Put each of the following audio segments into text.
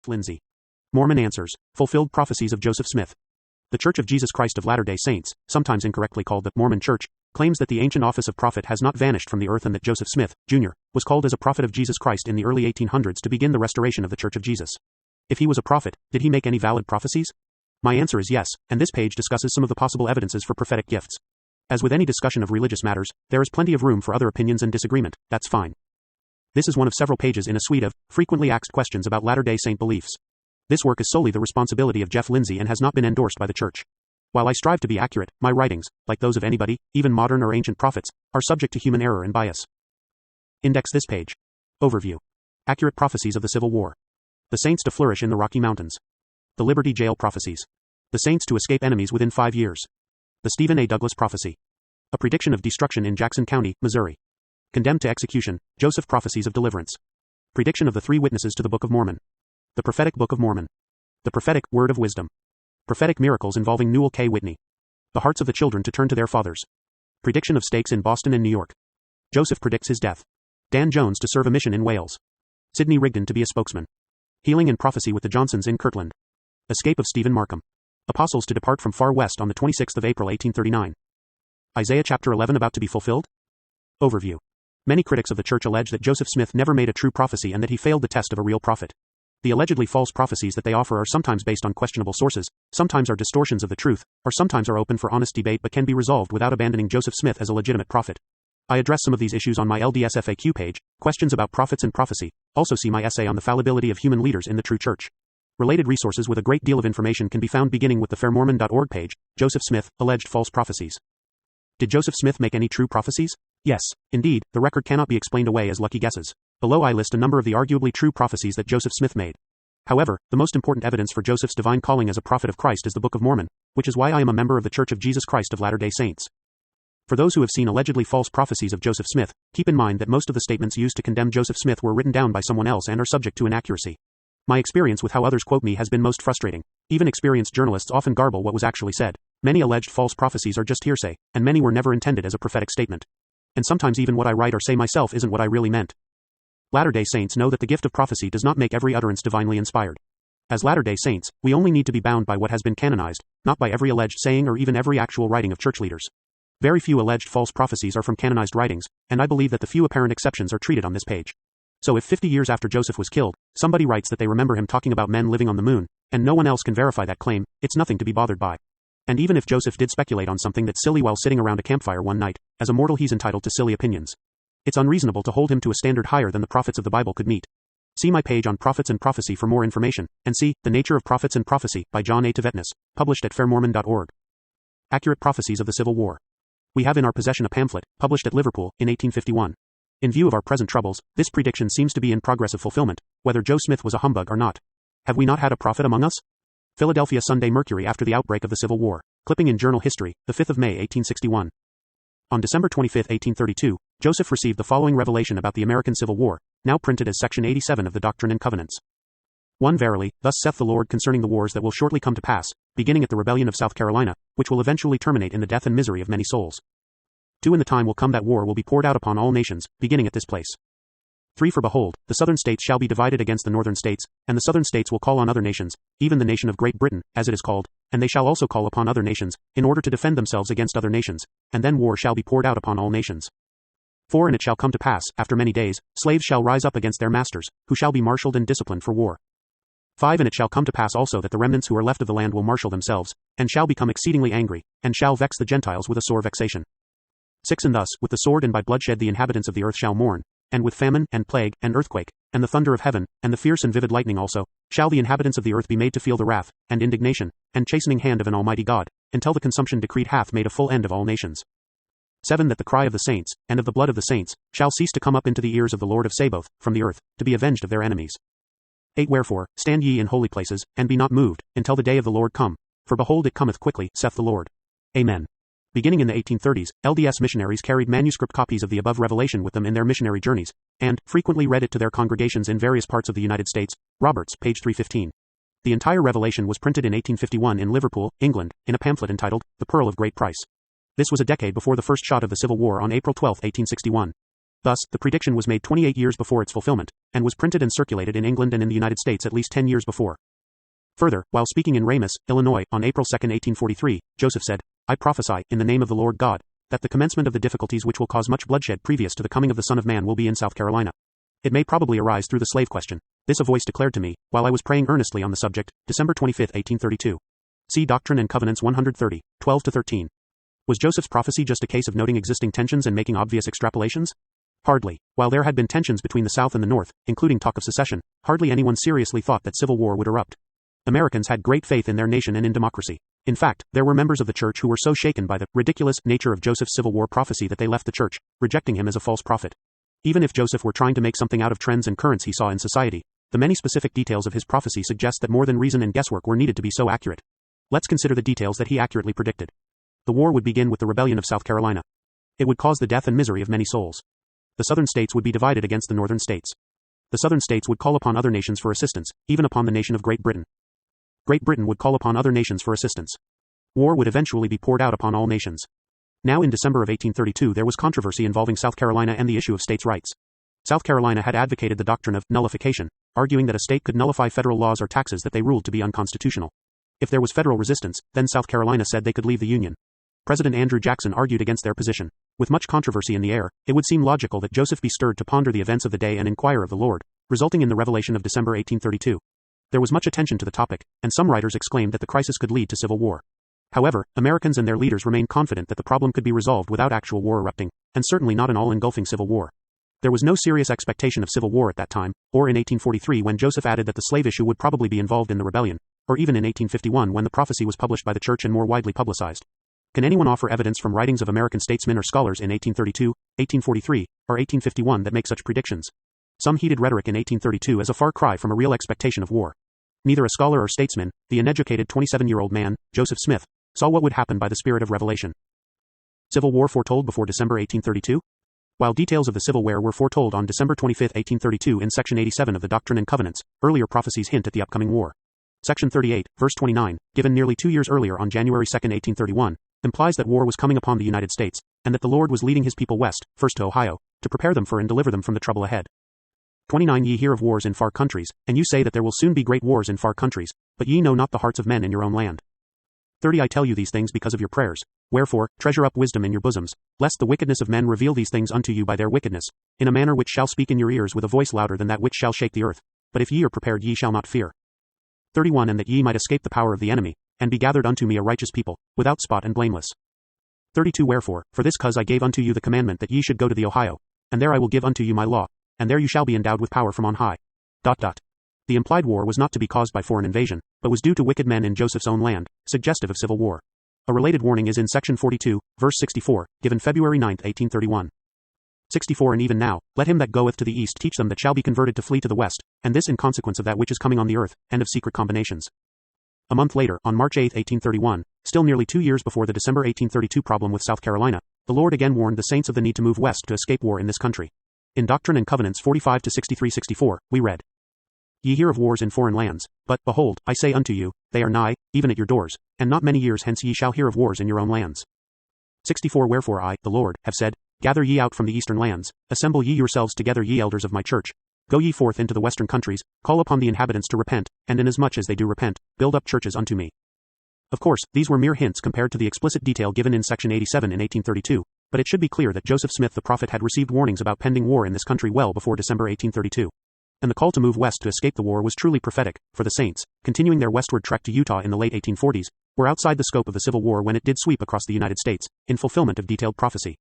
Lindsay. Mormon Answers. Fulfilled Prophecies of Joseph Smith. The Church of Jesus Christ of Latter-day Saints, sometimes incorrectly called the Mormon Church, claims that the ancient office of prophet has not vanished from the earth and that Joseph Smith, Jr., was called as a prophet of Jesus Christ in the early 1800s to begin the restoration of the Church of Jesus. If he was a prophet, did he make any valid prophecies? My answer is yes, and this page discusses some of the possible evidences for prophetic gifts. As with any discussion of religious matters, there is plenty of room for other opinions and disagreement. That's fine. This is one of several pages in a suite of frequently asked questions about Latter-day Saint beliefs. This work is solely the responsibility of Jeff Lindsay and has not been endorsed by the Church. While I strive to be accurate, my writings, like those of anybody, even modern or ancient prophets, are subject to human error and bias. Index this page. Overview. Accurate prophecies of the Civil War. The saints to flourish in the Rocky Mountains. The Liberty Jail prophecies. The saints to escape enemies within 5 years. The Stephen A. Douglas prophecy. A prediction of destruction in Jackson County, Missouri. Condemned to execution, Joseph prophecies of deliverance. Prediction of the 3 witnesses to the Book of Mormon. The prophetic Book of Mormon. The prophetic word of wisdom. Prophetic miracles involving Newell K. Whitney. The hearts of the children to turn to their fathers. Prediction of stakes in Boston and New York. Joseph predicts his death. Dan Jones to serve a mission in Wales. Sidney Rigdon to be a spokesman. Healing and prophecy with the Johnsons in Kirtland. Escape of Stephen Markham. Apostles to depart from far west on the 26th of April 1839. Isaiah chapter 11 about to be fulfilled? Overview. Many critics of the Church allege that Joseph Smith never made a true prophecy and that he failed the test of a real prophet. The allegedly false prophecies that they offer are sometimes based on questionable sources, sometimes are distortions of the truth, or sometimes are open for honest debate but can be resolved without abandoning Joseph Smith as a legitimate prophet. I address some of these issues on my LDS FAQ page, Questions about Prophets and Prophecy. Also see my essay on the fallibility of human leaders in the true church. Related resources with a great deal of information can be found beginning with the fairmormon.org page, Joseph Smith, Alleged False Prophecies. Did Joseph Smith make any true prophecies? Yes, indeed, the record cannot be explained away as lucky guesses. Below I list a number of the arguably true prophecies that Joseph Smith made. However, the most important evidence for Joseph's divine calling as a prophet of Christ is the Book of Mormon, which is why I am a member of the Church of Jesus Christ of Latter-day Saints. For those who have seen allegedly false prophecies of Joseph Smith, keep in mind that most of the statements used to condemn Joseph Smith were written down by someone else and are subject to inaccuracy. My experience with how others quote me has been most frustrating. Even experienced journalists often garble what was actually said. Many alleged false prophecies are just hearsay, and many were never intended as a prophetic statement. And sometimes even what I write or say myself isn't what I really meant. Latter-day Saints know that the gift of prophecy does not make every utterance divinely inspired. As Latter-day Saints, we only need to be bound by what has been canonized, not by every alleged saying or even every actual writing of church leaders. Very few alleged false prophecies are from canonized writings, and I believe that the few apparent exceptions are treated on this page. So if 50 years after Joseph was killed, somebody writes that they remember him talking about men living on the moon, and no one else can verify that claim, it's nothing to be bothered by. And even if Joseph did speculate on something that's silly while sitting around a campfire one night, as a mortal he's entitled to silly opinions. It's unreasonable to hold him to a standard higher than the prophets of the Bible could meet. See my page on Prophets and Prophecy for more information, and see The Nature of Prophets and Prophecy by John A. Tvetnes, published at fairmormon.org. Accurate Prophecies of the Civil War. We have in our possession a pamphlet, published at Liverpool, in 1851. In view of our present troubles, this prediction seems to be in progress of fulfillment, whether Joe Smith was a humbug or not. Have we not had a prophet among us? Philadelphia Sunday Mercury after the outbreak of the Civil War. Clipping in Journal History, the 5th of May 1861. On December 25, 1832, Joseph received the following revelation about the American Civil War, now printed as Section 87 of the Doctrine and Covenants. 1 Verily, thus saith the Lord concerning the wars that will shortly come to pass, beginning at the rebellion of South Carolina, which will eventually terminate in the death and misery of many souls. 2 In the time will come that war will be poured out upon all nations, beginning at this place. 3 For behold, the southern states shall be divided against the northern states, and the southern states will call on other nations, even the nation of Great Britain, as it is called, and they shall also call upon other nations, in order to defend themselves against other nations, and then war shall be poured out upon all nations. 4 And it shall come to pass, after many days, slaves shall rise up against their masters, who shall be marshaled and disciplined for war. 5 And it shall come to pass also that the remnants who are left of the land will marshal themselves, and shall become exceedingly angry, and shall vex the Gentiles with a sore vexation. 6 And thus, with the sword and by bloodshed the inhabitants of the earth shall mourn, and with famine, and plague, and earthquake, and the thunder of heaven, and the fierce and vivid lightning also, shall the inhabitants of the earth be made to feel the wrath, and indignation, and chastening hand of an almighty God, until the consumption decreed hath made a full end of all nations. 7 That the cry of the saints, and of the blood of the saints, shall cease to come up into the ears of the Lord of Sabaoth, from the earth, to be avenged of their enemies. 8 Wherefore, stand ye in holy places, and be not moved, until the day of the Lord come, for behold it cometh quickly, saith the Lord. Amen. Beginning in the 1830s, LDS missionaries carried manuscript copies of the above revelation with them in their missionary journeys, and frequently read it to their congregations in various parts of the United States. Roberts, page 315. The entire revelation was printed in 1851 in Liverpool, England, in a pamphlet entitled, The Pearl of Great Price. This was a decade before the first shot of the Civil War on April 12, 1861. Thus, the prediction was made 28 years before its fulfillment, and was printed and circulated in England and in the United States at least 10 years before. Further, while speaking in Ramus, Illinois, on April 2, 1843, Joseph said, "I prophesy, in the name of the Lord God, that the commencement of the difficulties which will cause much bloodshed previous to the coming of the Son of Man will be in South Carolina. It may probably arise through the slave question. This a voice declared to me, while I was praying earnestly on the subject, December 25, 1832. See Doctrine and Covenants 130, 12-13. Was Joseph's prophecy just a case of noting existing tensions and making obvious extrapolations? Hardly. While there had been tensions between the South and the North, including talk of secession, hardly anyone seriously thought that civil war would erupt. Americans had great faith in their nation and in democracy. In fact, there were members of the church who were so shaken by the ridiculous nature of Joseph's Civil War prophecy that they left the church, rejecting him as a false prophet. Even if Joseph were trying to make something out of trends and currents he saw in society, the many specific details of his prophecy suggest that more than reason and guesswork were needed to be so accurate. Let's consider the details that he accurately predicted. The war would begin with the rebellion of South Carolina. It would cause the death and misery of many souls. The southern states would be divided against the northern states. The southern states would call upon other nations for assistance, even upon the nation of Great Britain. Great Britain would call upon other nations for assistance. War would eventually be poured out upon all nations. Now in December of 1832 there was controversy involving South Carolina and the issue of states' rights. South Carolina had advocated the doctrine of nullification, arguing that a state could nullify federal laws or taxes that they ruled to be unconstitutional. If there was federal resistance, then South Carolina said they could leave the Union. President Andrew Jackson argued against their position. With much controversy in the air, it would seem logical that Joseph be stirred to ponder the events of the day and inquire of the Lord, resulting in the revelation of December 1832. There was much attention to the topic, and some writers exclaimed that the crisis could lead to civil war. However, Americans and their leaders remained confident that the problem could be resolved without actual war erupting, and certainly not an all-engulfing civil war. There was no serious expectation of civil war at that time, or in 1843 when Joseph added that the slave issue would probably be involved in the rebellion, or even in 1851 when the prophecy was published by the church and more widely publicized. Can anyone offer evidence from writings of American statesmen or scholars in 1832, 1843, or 1851 that make such predictions? Some heated rhetoric in 1832 is a far cry from a real expectation of war. Neither a scholar or statesman, the uneducated 27-year-old man, Joseph Smith, saw what would happen by the spirit of revelation. Civil war foretold before December 1832? While details of the Civil War were foretold on December 25, 1832 in Section 87 of the Doctrine and Covenants, earlier prophecies hint at the upcoming war. Section 38, verse 29, given nearly 2 years earlier on January 2, 1831, implies that war was coming upon the United States, and that the Lord was leading his people west, first to Ohio, to prepare them for and deliver them from the trouble ahead. 29 Ye hear of wars in far countries, and you say that there will soon be great wars in far countries, but ye know not the hearts of men in your own land. 30 I tell you these things because of your prayers. Wherefore, treasure up wisdom in your bosoms, lest the wickedness of men reveal these things unto you by their wickedness, in a manner which shall speak in your ears with a voice louder than that which shall shake the earth. But if ye are prepared ye shall not fear. 31 And that ye might escape the power of the enemy, and be gathered unto me a righteous people, without spot and blameless. 32 Wherefore, for this cause I gave unto you the commandment that ye should go to the Ohio, and there I will give unto you my law, and there you shall be endowed with power from on high. The implied war was not to be caused by foreign invasion, but was due to wicked men in Joseph's own land, suggestive of civil war. A related warning is in section 42, verse 64, given February 9, 1831. 64 And even now, let him that goeth to the east teach them that shall be converted to flee to the west, and this in consequence of that which is coming on the earth, and of secret combinations. A month later, on March 8, 1831, still nearly 2 years before the December 1832 problem with South Carolina, the Lord again warned the saints of the need to move west to escape war in this country. In Doctrine and Covenants 45-63-64, we read, Ye hear of wars in foreign lands, but, behold, I say unto you, they are nigh, even at your doors, and not many years hence ye shall hear of wars in your own lands. 64 Wherefore I, the Lord, have said, Gather ye out from the eastern lands, assemble ye yourselves together ye elders of my church. Go ye forth into the western countries, call upon the inhabitants to repent, and inasmuch as they do repent, build up churches unto me. Of course, these were mere hints compared to the explicit detail given in section 87 in 1832, but it should be clear that Joseph Smith the prophet had received warnings about pending war in this country well before December 1832. And the call to move west to escape the war was truly prophetic, for the saints, continuing their westward trek to Utah in the late 1840s, were outside the scope of the Civil War when it did sweep across the United States, in fulfillment of detailed prophecy.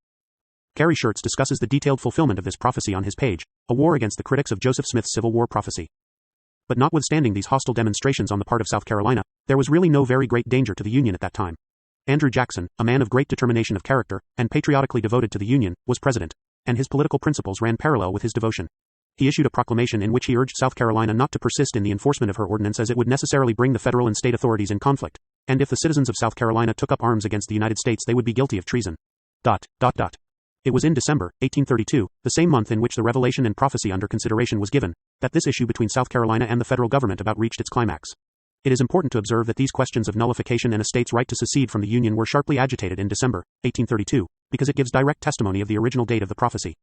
Gary Schertz discusses the detailed fulfillment of this prophecy on his page, A War Against the Critics of Joseph Smith's Civil War Prophecy. But notwithstanding these hostile demonstrations on the part of South Carolina, there was really no very great danger to the Union at that time. Andrew Jackson, a man of great determination of character, and patriotically devoted to the Union, was president, and his political principles ran parallel with his devotion. He issued a proclamation in which he urged South Carolina not to persist in the enforcement of her ordinance as it would necessarily bring the federal and state authorities in conflict, and if the citizens of South Carolina took up arms against the United States they would be guilty of treason. It was in December, 1832, the same month in which the revelation and prophecy under consideration was given, that this issue between South Carolina and the federal government about reached its climax. It is important to observe that these questions of nullification and a state's right to secede from the Union were sharply agitated in December, 1832, because it gives direct testimony of the original date of the prophecy.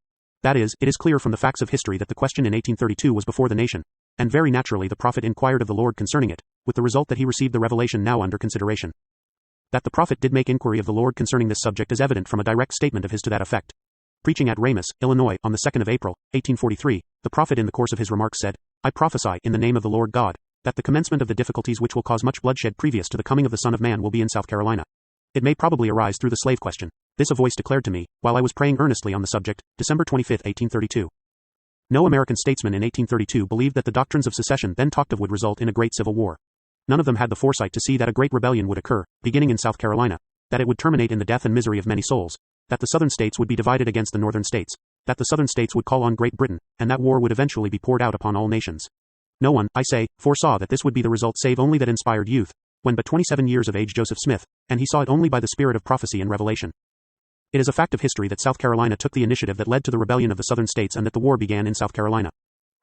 That is, it is clear from the facts of history that the question in 1832 was before the nation, and very naturally the prophet inquired of the Lord concerning it, with the result that he received the revelation now under consideration. That the prophet did make inquiry of the Lord concerning this subject is evident from a direct statement of his to that effect. Preaching at Ramus, Illinois, on the 2nd of April, 1843, the prophet in the course of his remarks said, "I prophesy, in the name of the Lord God, that the commencement of the difficulties which will cause much bloodshed previous to the coming of the Son of Man will be in South Carolina. It may probably arise through the slave question. This a voice declared to me, while I was praying earnestly on the subject, December 25, 1832. No American statesman in 1832 believed that the doctrines of secession then talked of would result in a great civil war. None of them had the foresight to see that a great rebellion would occur, beginning in South Carolina, that it would terminate in the death and misery of many souls, that the southern states would be divided against the northern states, that the southern states would call on Great Britain, and that war would eventually be poured out upon all nations. No one, I say, foresaw that this would be the result save only that inspired youth, when but 27 years of age Joseph Smith, and he saw it only by the spirit of prophecy and revelation. It is a fact of history that South Carolina took the initiative that led to the rebellion of the southern states and that the war began in South Carolina.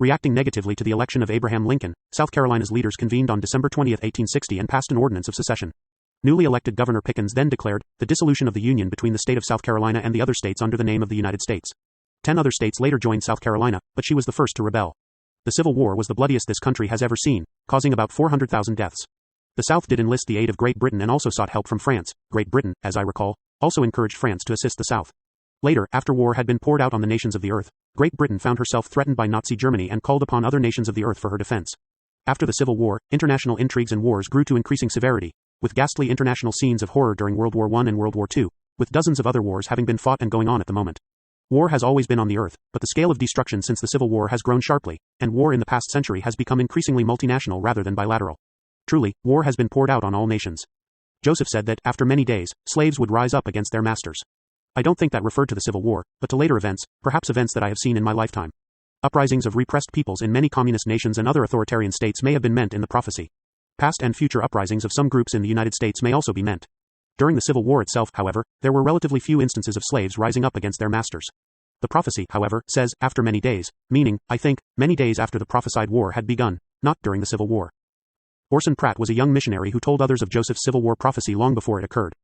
Reacting negatively to the election of Abraham Lincoln, South Carolina's leaders convened on December 20, 1860 and passed an ordinance of secession. Newly elected Governor Pickens then declared the dissolution of the Union between the state of South Carolina and the other states under the name of the United States. 10 other states later joined South Carolina, but she was the first to rebel. The Civil War was the bloodiest this country has ever seen, causing about 400,000 deaths. The South did enlist the aid of Great Britain and also sought help from France. Great Britain, as I recall, also encouraged France to assist the South. Later, after war had been poured out on the nations of the earth, Great Britain found herself threatened by Nazi Germany and called upon other nations of the earth for her defense. After the Civil War, international intrigues and wars grew to increasing severity, with ghastly international scenes of horror during World War I and World War II, with dozens of other wars having been fought and going on at the moment. War has always been on the earth, but the scale of destruction since the Civil War has grown sharply, and war in the past century has become increasingly multinational rather than bilateral. Truly, war has been poured out on all nations. Joseph said that, after many days, slaves would rise up against their masters. I don't think that referred to the Civil War, but to later events, perhaps events that I have seen in my lifetime. Uprisings of repressed peoples in many communist nations and other authoritarian states may have been meant in the prophecy. Past and future uprisings of some groups in the United States may also be meant. During the Civil War itself, however, there were relatively few instances of slaves rising up against their masters. The prophecy, however, says, after many days, meaning, I think, many days after the prophesied war had begun, not during the Civil War. Orson Pratt was a young missionary who told others of Joseph's Civil War prophecy long before it occurred.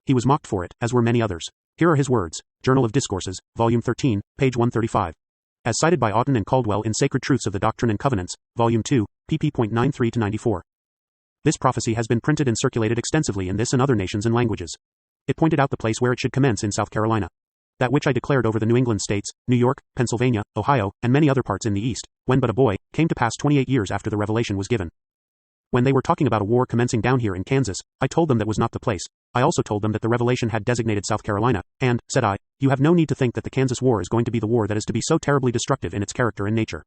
He was mocked for it, as were many others. Here are his words, Journal of Discourses, Volume 13, page 135. As cited by Oughton and Caldwell in Sacred Truths of the Doctrine and Covenants, Volume 2, pp.93-94. This prophecy has been printed and circulated extensively in this and other nations and languages. It pointed out the place where it should commence in South Carolina. That which I declared over the New England states, New York, Pennsylvania, Ohio, and many other parts in the East, when but a boy, came to pass 28 years after the revelation was given. When they were talking about a war commencing down here in Kansas, I told them that was not the place. I also told them that the revelation had designated South Carolina, and, said I, you have no need to think that the Kansas war is going to be the war that is to be so terribly destructive in its character and nature.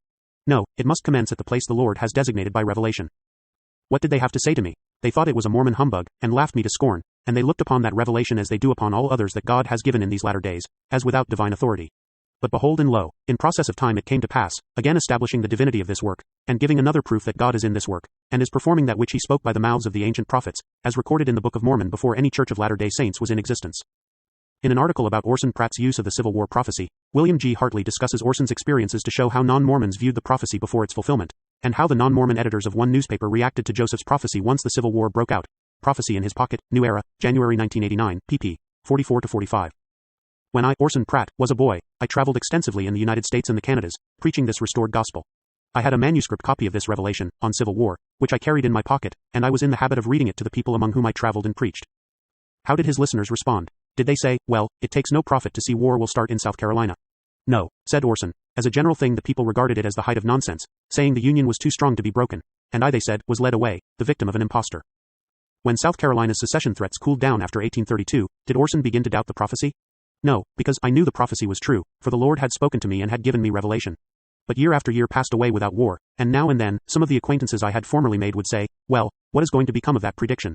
No, it must commence at the place the Lord has designated by revelation. What did they have to say to me? They thought it was a Mormon humbug, and laughed me to scorn, and they looked upon that revelation as they do upon all others that God has given in these latter days, as without divine authority. But behold, and lo, in process of time it came to pass, again establishing the divinity of this work, and giving another proof that God is in this work, and is performing that which he spoke by the mouths of the ancient prophets, as recorded in the Book of Mormon before any Church of Latter-day Saints was in existence. In an article about Orson Pratt's use of the Civil War prophecy, William G. Hartley discusses Orson's experiences to show how non-Mormons viewed the prophecy before its fulfillment, and how the non-Mormon editors of one newspaper reacted to Joseph's prophecy once the Civil War broke out. Prophecy in His Pocket, New Era, January 1989, pp. 44-45. When I, Orson Pratt, was a boy, I traveled extensively in the United States and the Canadas, preaching this restored gospel. I had a manuscript copy of this revelation, on Civil War, which I carried in my pocket, and I was in the habit of reading it to the people among whom I traveled and preached. How did his listeners respond? Did they say, well, it takes no prophet to see war will start in South Carolina? No, said Orson. As a general thing the people regarded it as the height of nonsense, saying the Union was too strong to be broken, and I, they said, was led away, the victim of an impostor. When South Carolina's secession threats cooled down after 1832, did Orson begin to doubt the prophecy? No, because I knew the prophecy was true, for the Lord had spoken to me and had given me revelation. But year after year passed away without war, and now and then, some of the acquaintances I had formerly made would say, well, what is going to become of that prediction?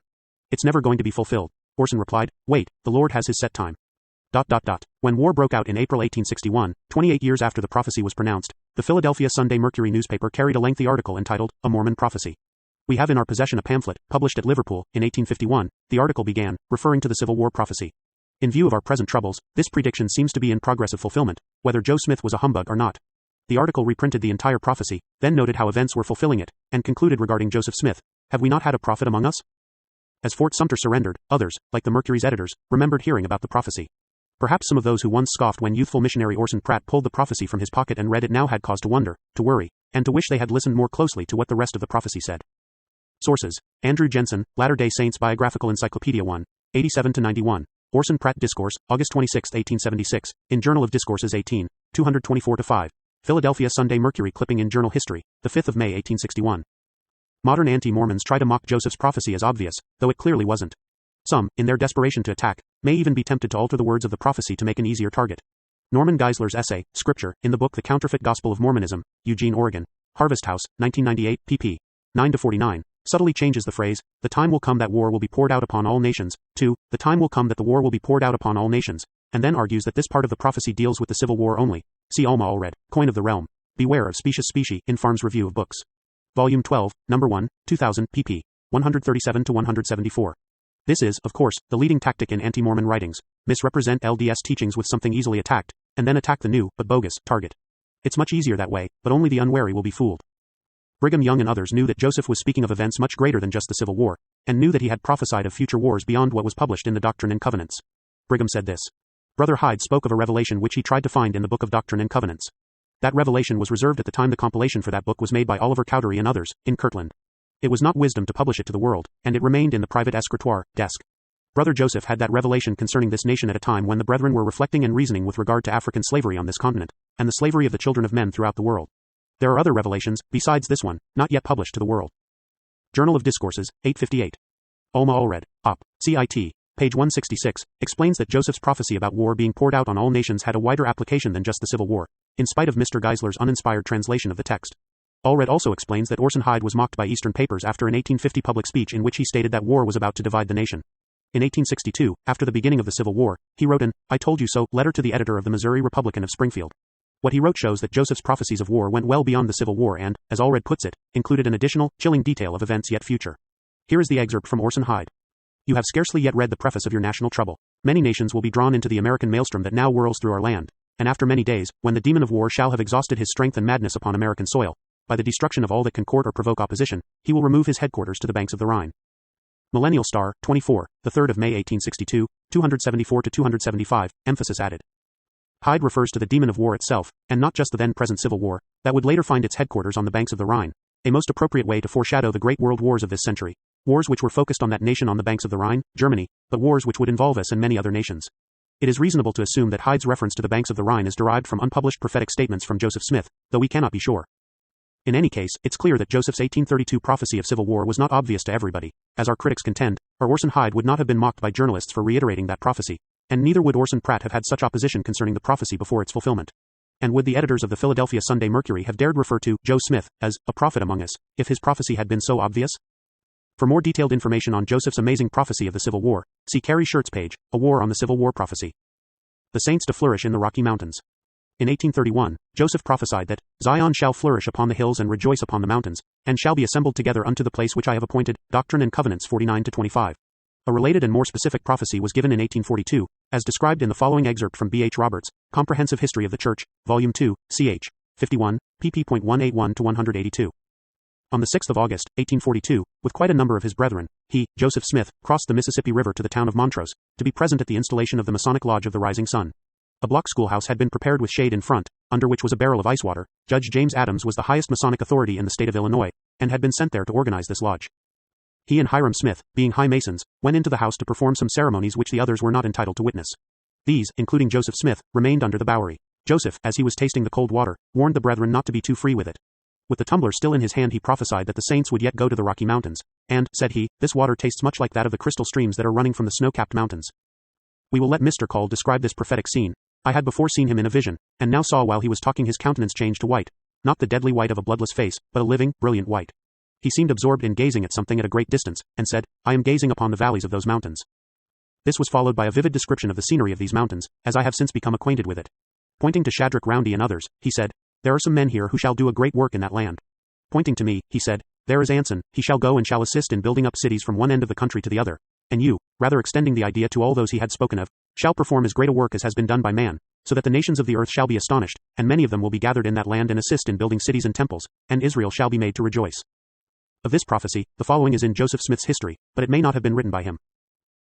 It's never going to be fulfilled. Orson replied, wait, the Lord has his set time. When war broke out in April 1861, 28 years after the prophecy was pronounced, the Philadelphia Sunday Mercury newspaper carried a lengthy article entitled, A Mormon Prophecy. We have in our possession a pamphlet, published at Liverpool, in 1851, the article began, referring to the Civil War prophecy. In view of our present troubles, this prediction seems to be in progress of fulfillment, whether Joe Smith was a humbug or not. The article reprinted the entire prophecy, then noted how events were fulfilling it, and concluded regarding Joseph Smith, have we not had a prophet among us? As Fort Sumter surrendered, others, like the Mercury's editors, remembered hearing about the prophecy. Perhaps some of those who once scoffed when youthful missionary Orson Pratt pulled the prophecy from his pocket and read it now had cause to wonder, to worry, and to wish they had listened more closely to what the rest of the prophecy said. Sources: Andrew Jensen, Latter-day Saints Biographical Encyclopedia 1, 87-91. Orson Pratt Discourse, August 26, 1876, in Journal of Discourses 18, 224-5. Philadelphia Sunday Mercury clipping in Journal History, 5 May 1861. Modern anti-Mormons try to mock Joseph's prophecy as obvious, though it clearly wasn't. Some, in their desperation to attack, may even be tempted to alter the words of the prophecy to make an easier target. Norman Geisler's essay, Scripture, in the book The Counterfeit Gospel of Mormonism, Eugene, Oregon, Harvest House, 1998, pp. 9-49, subtly changes the phrase, "The time will come that war will be poured out upon all nations," to, "The time will come that the war will be poured out upon all nations," and then argues that this part of the prophecy deals with the Civil War only. See Alma Allred, Coin of the Realm. Beware of Specious Specie, in Farm's Review of Books. Volume 12, Number 1, 2000, pp. 137-174. This is, of course, the leading tactic in anti-Mormon writings: misrepresent LDS teachings with something easily attacked, and then attack the new, but bogus, target. It's much easier that way, but only the unwary will be fooled. Brigham Young and others knew that Joseph was speaking of events much greater than just the Civil War, and knew that he had prophesied of future wars beyond what was published in the Doctrine and Covenants. Brigham said this. Brother Hyde spoke of a revelation which he tried to find in the Book of Doctrine and Covenants. That revelation was reserved at the time the compilation for that book was made by Oliver Cowdery and others, in Kirtland. It was not wisdom to publish it to the world, and it remained in the private escritoire, desk. Brother Joseph had that revelation concerning this nation at a time when the brethren were reflecting and reasoning with regard to African slavery on this continent, and the slavery of the children of men throughout the world. There are other revelations, besides this one, not yet published to the world. Journal of Discourses, 858. Alma Allred, Op. CIT, page 166, explains that Joseph's prophecy about war being poured out on all nations had a wider application than just the Civil War, in spite of Mr. Geisler's uninspired translation of the text. Allred also explains that Orson Hyde was mocked by Eastern papers after an 1850 public speech in which he stated that war was about to divide the nation. In 1862, after the beginning of the Civil War, he wrote an "I told you so" letter to the editor of the Missouri Republican of Springfield. What he wrote shows that Joseph's prophecies of war went well beyond the Civil War and, as Allred puts it, included an additional, chilling detail of events yet future. Here is the excerpt from Orson Hyde. You have scarcely yet read the preface of your national trouble. Many nations will be drawn into the American maelstrom that now whirls through our land, and after many days, when the demon of war shall have exhausted his strength and madness upon American soil, by the destruction of all that can court or provoke opposition, he will remove his headquarters to the banks of the Rhine. Millennial Star, 24, the 3rd of May 1862, 274-275, emphasis added. Hyde refers to the demon of war itself, and not just the then-present Civil War, that would later find its headquarters on the banks of the Rhine, a most appropriate way to foreshadow the great world wars of this century, wars which were focused on that nation on the banks of the Rhine, Germany, but wars which would involve us and many other nations. It is reasonable to assume that Hyde's reference to the banks of the Rhine is derived from unpublished prophetic statements from Joseph Smith, though we cannot be sure. In any case, it's clear that Joseph's 1832 prophecy of civil war was not obvious to everybody, as our critics contend, or Orson Hyde would not have been mocked by journalists for reiterating that prophecy, and neither would Orson Pratt have had such opposition concerning the prophecy before its fulfillment. And would the editors of the Philadelphia Sunday Mercury have dared refer to Joe Smith as a prophet among us, if his prophecy had been so obvious? For more detailed information on Joseph's amazing prophecy of the Civil War, see Carrie Shirt's page, A War on the Civil War Prophecy. The Saints to Flourish in the Rocky Mountains. In 1831, Joseph prophesied that Zion shall flourish upon the hills and rejoice upon the mountains, and shall be assembled together unto the place which I have appointed, Doctrine and Covenants 49-25. A related and more specific prophecy was given in 1842, as described in the following excerpt from B. H. Roberts, Comprehensive History of the Church, Volume 2, ch. 51, pp.181-182. On the 6th of August, 1842, with quite a number of his brethren, he, Joseph Smith, crossed the Mississippi River to the town of Montrose, to be present at the installation of the Masonic Lodge of the Rising Sun. A block schoolhouse had been prepared with shade in front, under which was a barrel of ice water. Judge James Adams was the highest Masonic authority in the state of Illinois, and had been sent there to organize this lodge. He and Hiram Smith, being high masons, went into the house to perform some ceremonies which the others were not entitled to witness. These, including Joseph Smith, remained under the bowery. Joseph, as he was tasting the cold water, warned the brethren not to be too free with it. With the tumbler still in his hand he prophesied that the saints would yet go to the Rocky Mountains, and, said he, this water tastes much like that of the crystal streams that are running from the snow-capped mountains. We will let Mr. Call describe this prophetic scene. I had before seen him in a vision, and now saw while he was talking his countenance change to white, not the deadly white of a bloodless face, but a living, brilliant white. He seemed absorbed in gazing at something at a great distance, and said, I am gazing upon the valleys of those mountains. This was followed by a vivid description of the scenery of these mountains, as I have since become acquainted with it. Pointing to Shadrach Roundy and others, he said, there are some men here who shall do a great work in that land. Pointing to me, he said, there is Anson, he shall go and shall assist in building up cities from one end of the country to the other, and you, rather extending the idea to all those he had spoken of, shall perform as great a work as has been done by man, so that the nations of the earth shall be astonished, and many of them will be gathered in that land and assist in building cities and temples, and Israel shall be made to rejoice. Of this prophecy, the following is in Joseph Smith's history, but it may not have been written by him.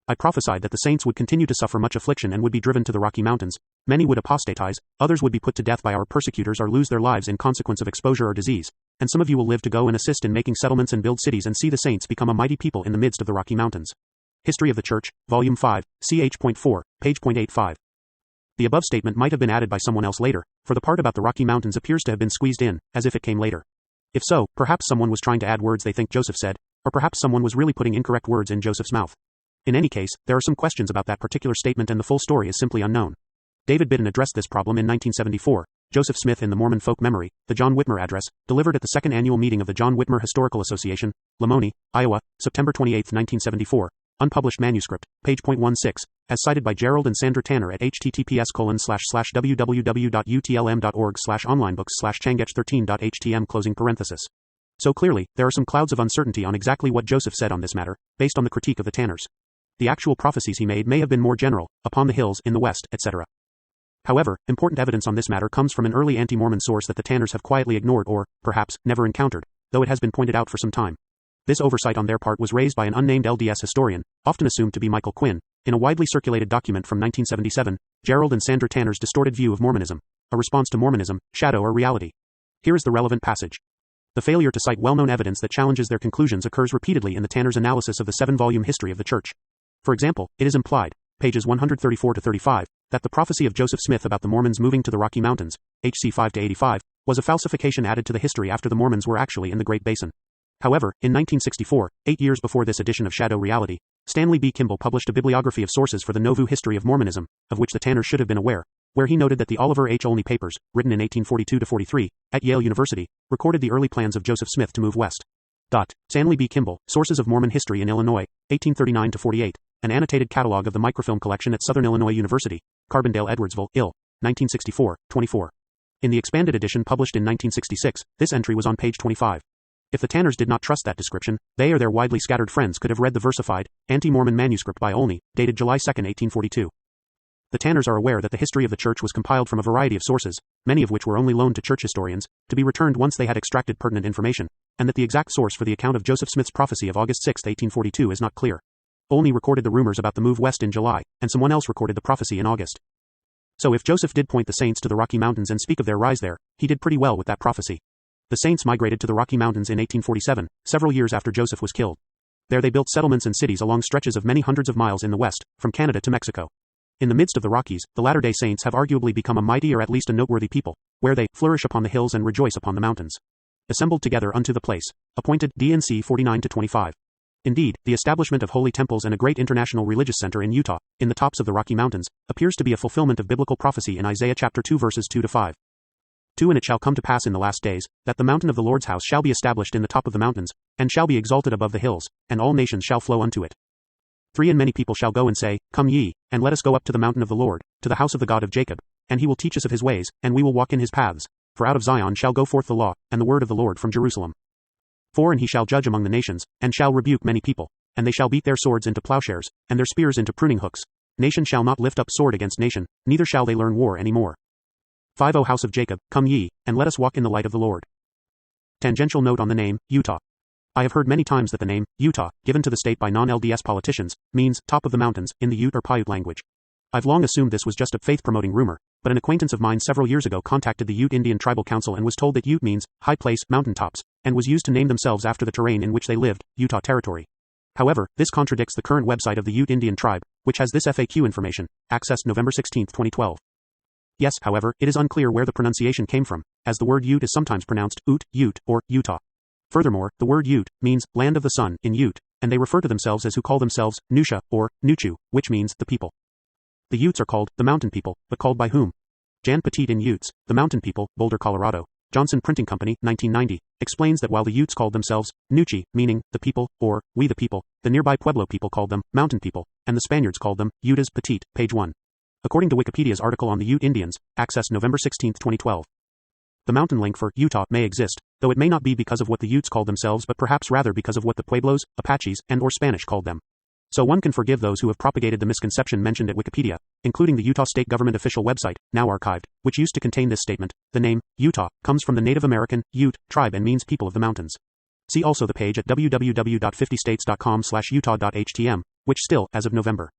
I prophesied that the saints would continue to suffer much affliction and would be driven to the Rocky Mountains. Many would apostatize, others would be put to death by our persecutors or lose their lives in consequence of exposure or disease, and some of you will live to go and assist in making settlements and build cities and see the saints become a mighty people in the midst of the Rocky Mountains. History of the Church, Volume 5, ch.4, page .85. The above statement might have been added by someone else later, for the part about the Rocky Mountains appears to have been squeezed in, as if it came later. If so, perhaps someone was trying to add words they think Joseph said, or perhaps someone was really putting incorrect words in Joseph's mouth. In any case, there are some questions about that particular statement and the full story is simply unknown. David Bidden addressed this problem in 1974. Joseph Smith in the Mormon Folk Memory, the John Whitmer Address, delivered at the second annual meeting of the John Whitmer Historical Association, Lamoni, Iowa, September 28, 1974. Unpublished manuscript, page .16, as cited by Gerald and Sandra Tanner at https://www.utlm.org/onlinebooks/changech13.htm. So clearly, there are some clouds of uncertainty on exactly what Joseph said on this matter, based on the critique of the Tanners. The actual prophecies he made may have been more general, upon the hills, in the west, etc. However, important evidence on this matter comes from an early anti-Mormon source that the Tanners have quietly ignored or, perhaps, never encountered, though it has been pointed out for some time. This oversight on their part was raised by an unnamed LDS historian, often assumed to be Michael Quinn, in a widely circulated document from 1977, Gerald and Sandra Tanner's Distorted View of Mormonism, a response to Mormonism, shadow or reality. Here is the relevant passage. The failure to cite well-known evidence that challenges their conclusions occurs repeatedly in the Tanners' analysis of the 7-volume history of the Church. For example, it is implied, pages 134-35, that the prophecy of Joseph Smith about the Mormons moving to the Rocky Mountains, HC 5-85, was a falsification added to the history after the Mormons were actually in the Great Basin. However, in 1964, 8 years before this edition of Shadow Reality, Stanley B. Kimball published a bibliography of sources for the Nauvoo history of Mormonism, of which the Tanners should have been aware, where he noted that the Oliver H. Olney papers, written in 1842-43, at Yale University, recorded the early plans of Joseph Smith to move west. Stanley B. Kimball, Sources of Mormon History in Illinois, 1839-48, an annotated catalog of the microfilm collection at Southern Illinois University, Carbondale Edwardsville, Ill. 1964, 24. In the expanded edition published in 1966, this entry was on page 25. If the Tanners did not trust that description, they or their widely scattered friends could have read the versified, anti-Mormon manuscript by Olney, dated July 2, 1842. The Tanners are aware that the history of the Church was compiled from a variety of sources, many of which were only loaned to church historians, to be returned once they had extracted pertinent information, and that the exact source for the account of Joseph Smith's prophecy of August 6, 1842 is not clear. Olney recorded the rumors about the move west in July, and someone else recorded the prophecy in August. So if Joseph did point the saints to the Rocky Mountains and speak of their rise there, he did pretty well with that prophecy. The saints migrated to the Rocky Mountains in 1847, several years after Joseph was killed. There they built settlements and cities along stretches of many hundreds of miles in the west, from Canada to Mexico. In the midst of the Rockies, the Latter-day Saints have arguably become a mighty or at least a noteworthy people, where they flourish upon the hills and rejoice upon the mountains. Assembled together unto the place, appointed D&C 49-25. Indeed, the establishment of holy temples and a great international religious center in Utah, in the tops of the Rocky Mountains, appears to be a fulfillment of biblical prophecy in Isaiah chapter 2 verses 2-5. 2 And it shall come to pass in the last days, that the mountain of the Lord's house shall be established in the top of the mountains, and shall be exalted above the hills, and all nations shall flow unto it. 3 And many people shall go and say, Come ye, and let us go up to the mountain of the Lord, to the house of the God of Jacob, and he will teach us of his ways, and we will walk in his paths. For out of Zion shall go forth the law, and the word of the Lord from Jerusalem. 4 And he shall judge among the nations, and shall rebuke many people, and they shall beat their swords into plowshares, and their spears into pruning hooks. Nation shall not lift up sword against nation, neither shall they learn war any more. 5 O house of Jacob, come ye, and let us walk in the light of the Lord. Tangential note on the name, Utah. I have heard many times that the name, Utah, given to the state by non-LDS politicians, means top of the mountains, in the Ute or Paiute language. I've long assumed this was just a faith-promoting rumor, but an acquaintance of mine several years ago contacted the Ute Indian Tribal Council and was told that Ute means high place, mountaintops, and was used to name themselves after the terrain in which they lived, Utah Territory. However, this contradicts the current website of the Ute Indian tribe, which has this FAQ information, accessed November 16, 2012. Yes, however, it is unclear where the pronunciation came from, as the word Ute is sometimes pronounced Ute, Ute, or Utah. Furthermore, the word Ute means land of the sun in Ute, and they refer to themselves as who call themselves Nusha or Nuchu, which means the people. The Utes are called the mountain people, but called by whom? Jan Petit in Utes, the mountain people, Boulder, Colorado. Johnson Printing Company, 1990, explains that while the Utes called themselves Nuchi, meaning the people, or we the people, the nearby Pueblo people called them mountain people, and the Spaniards called them Utas Petite, page 1. According to Wikipedia's article on the Ute Indians, accessed November 16, 2012. The mountain link for Utah may exist, though it may not be because of what the Utes called themselves but perhaps rather because of what the Pueblos, Apaches, and or Spanish called them. So one can forgive those who have propagated the misconception mentioned at Wikipedia, including the Utah state government official website, now archived, which used to contain this statement. The name, Utah, comes from the Native American, Ute, tribe and means people of the mountains. See also the page at www.50states.com/utah.htm, which still, as of November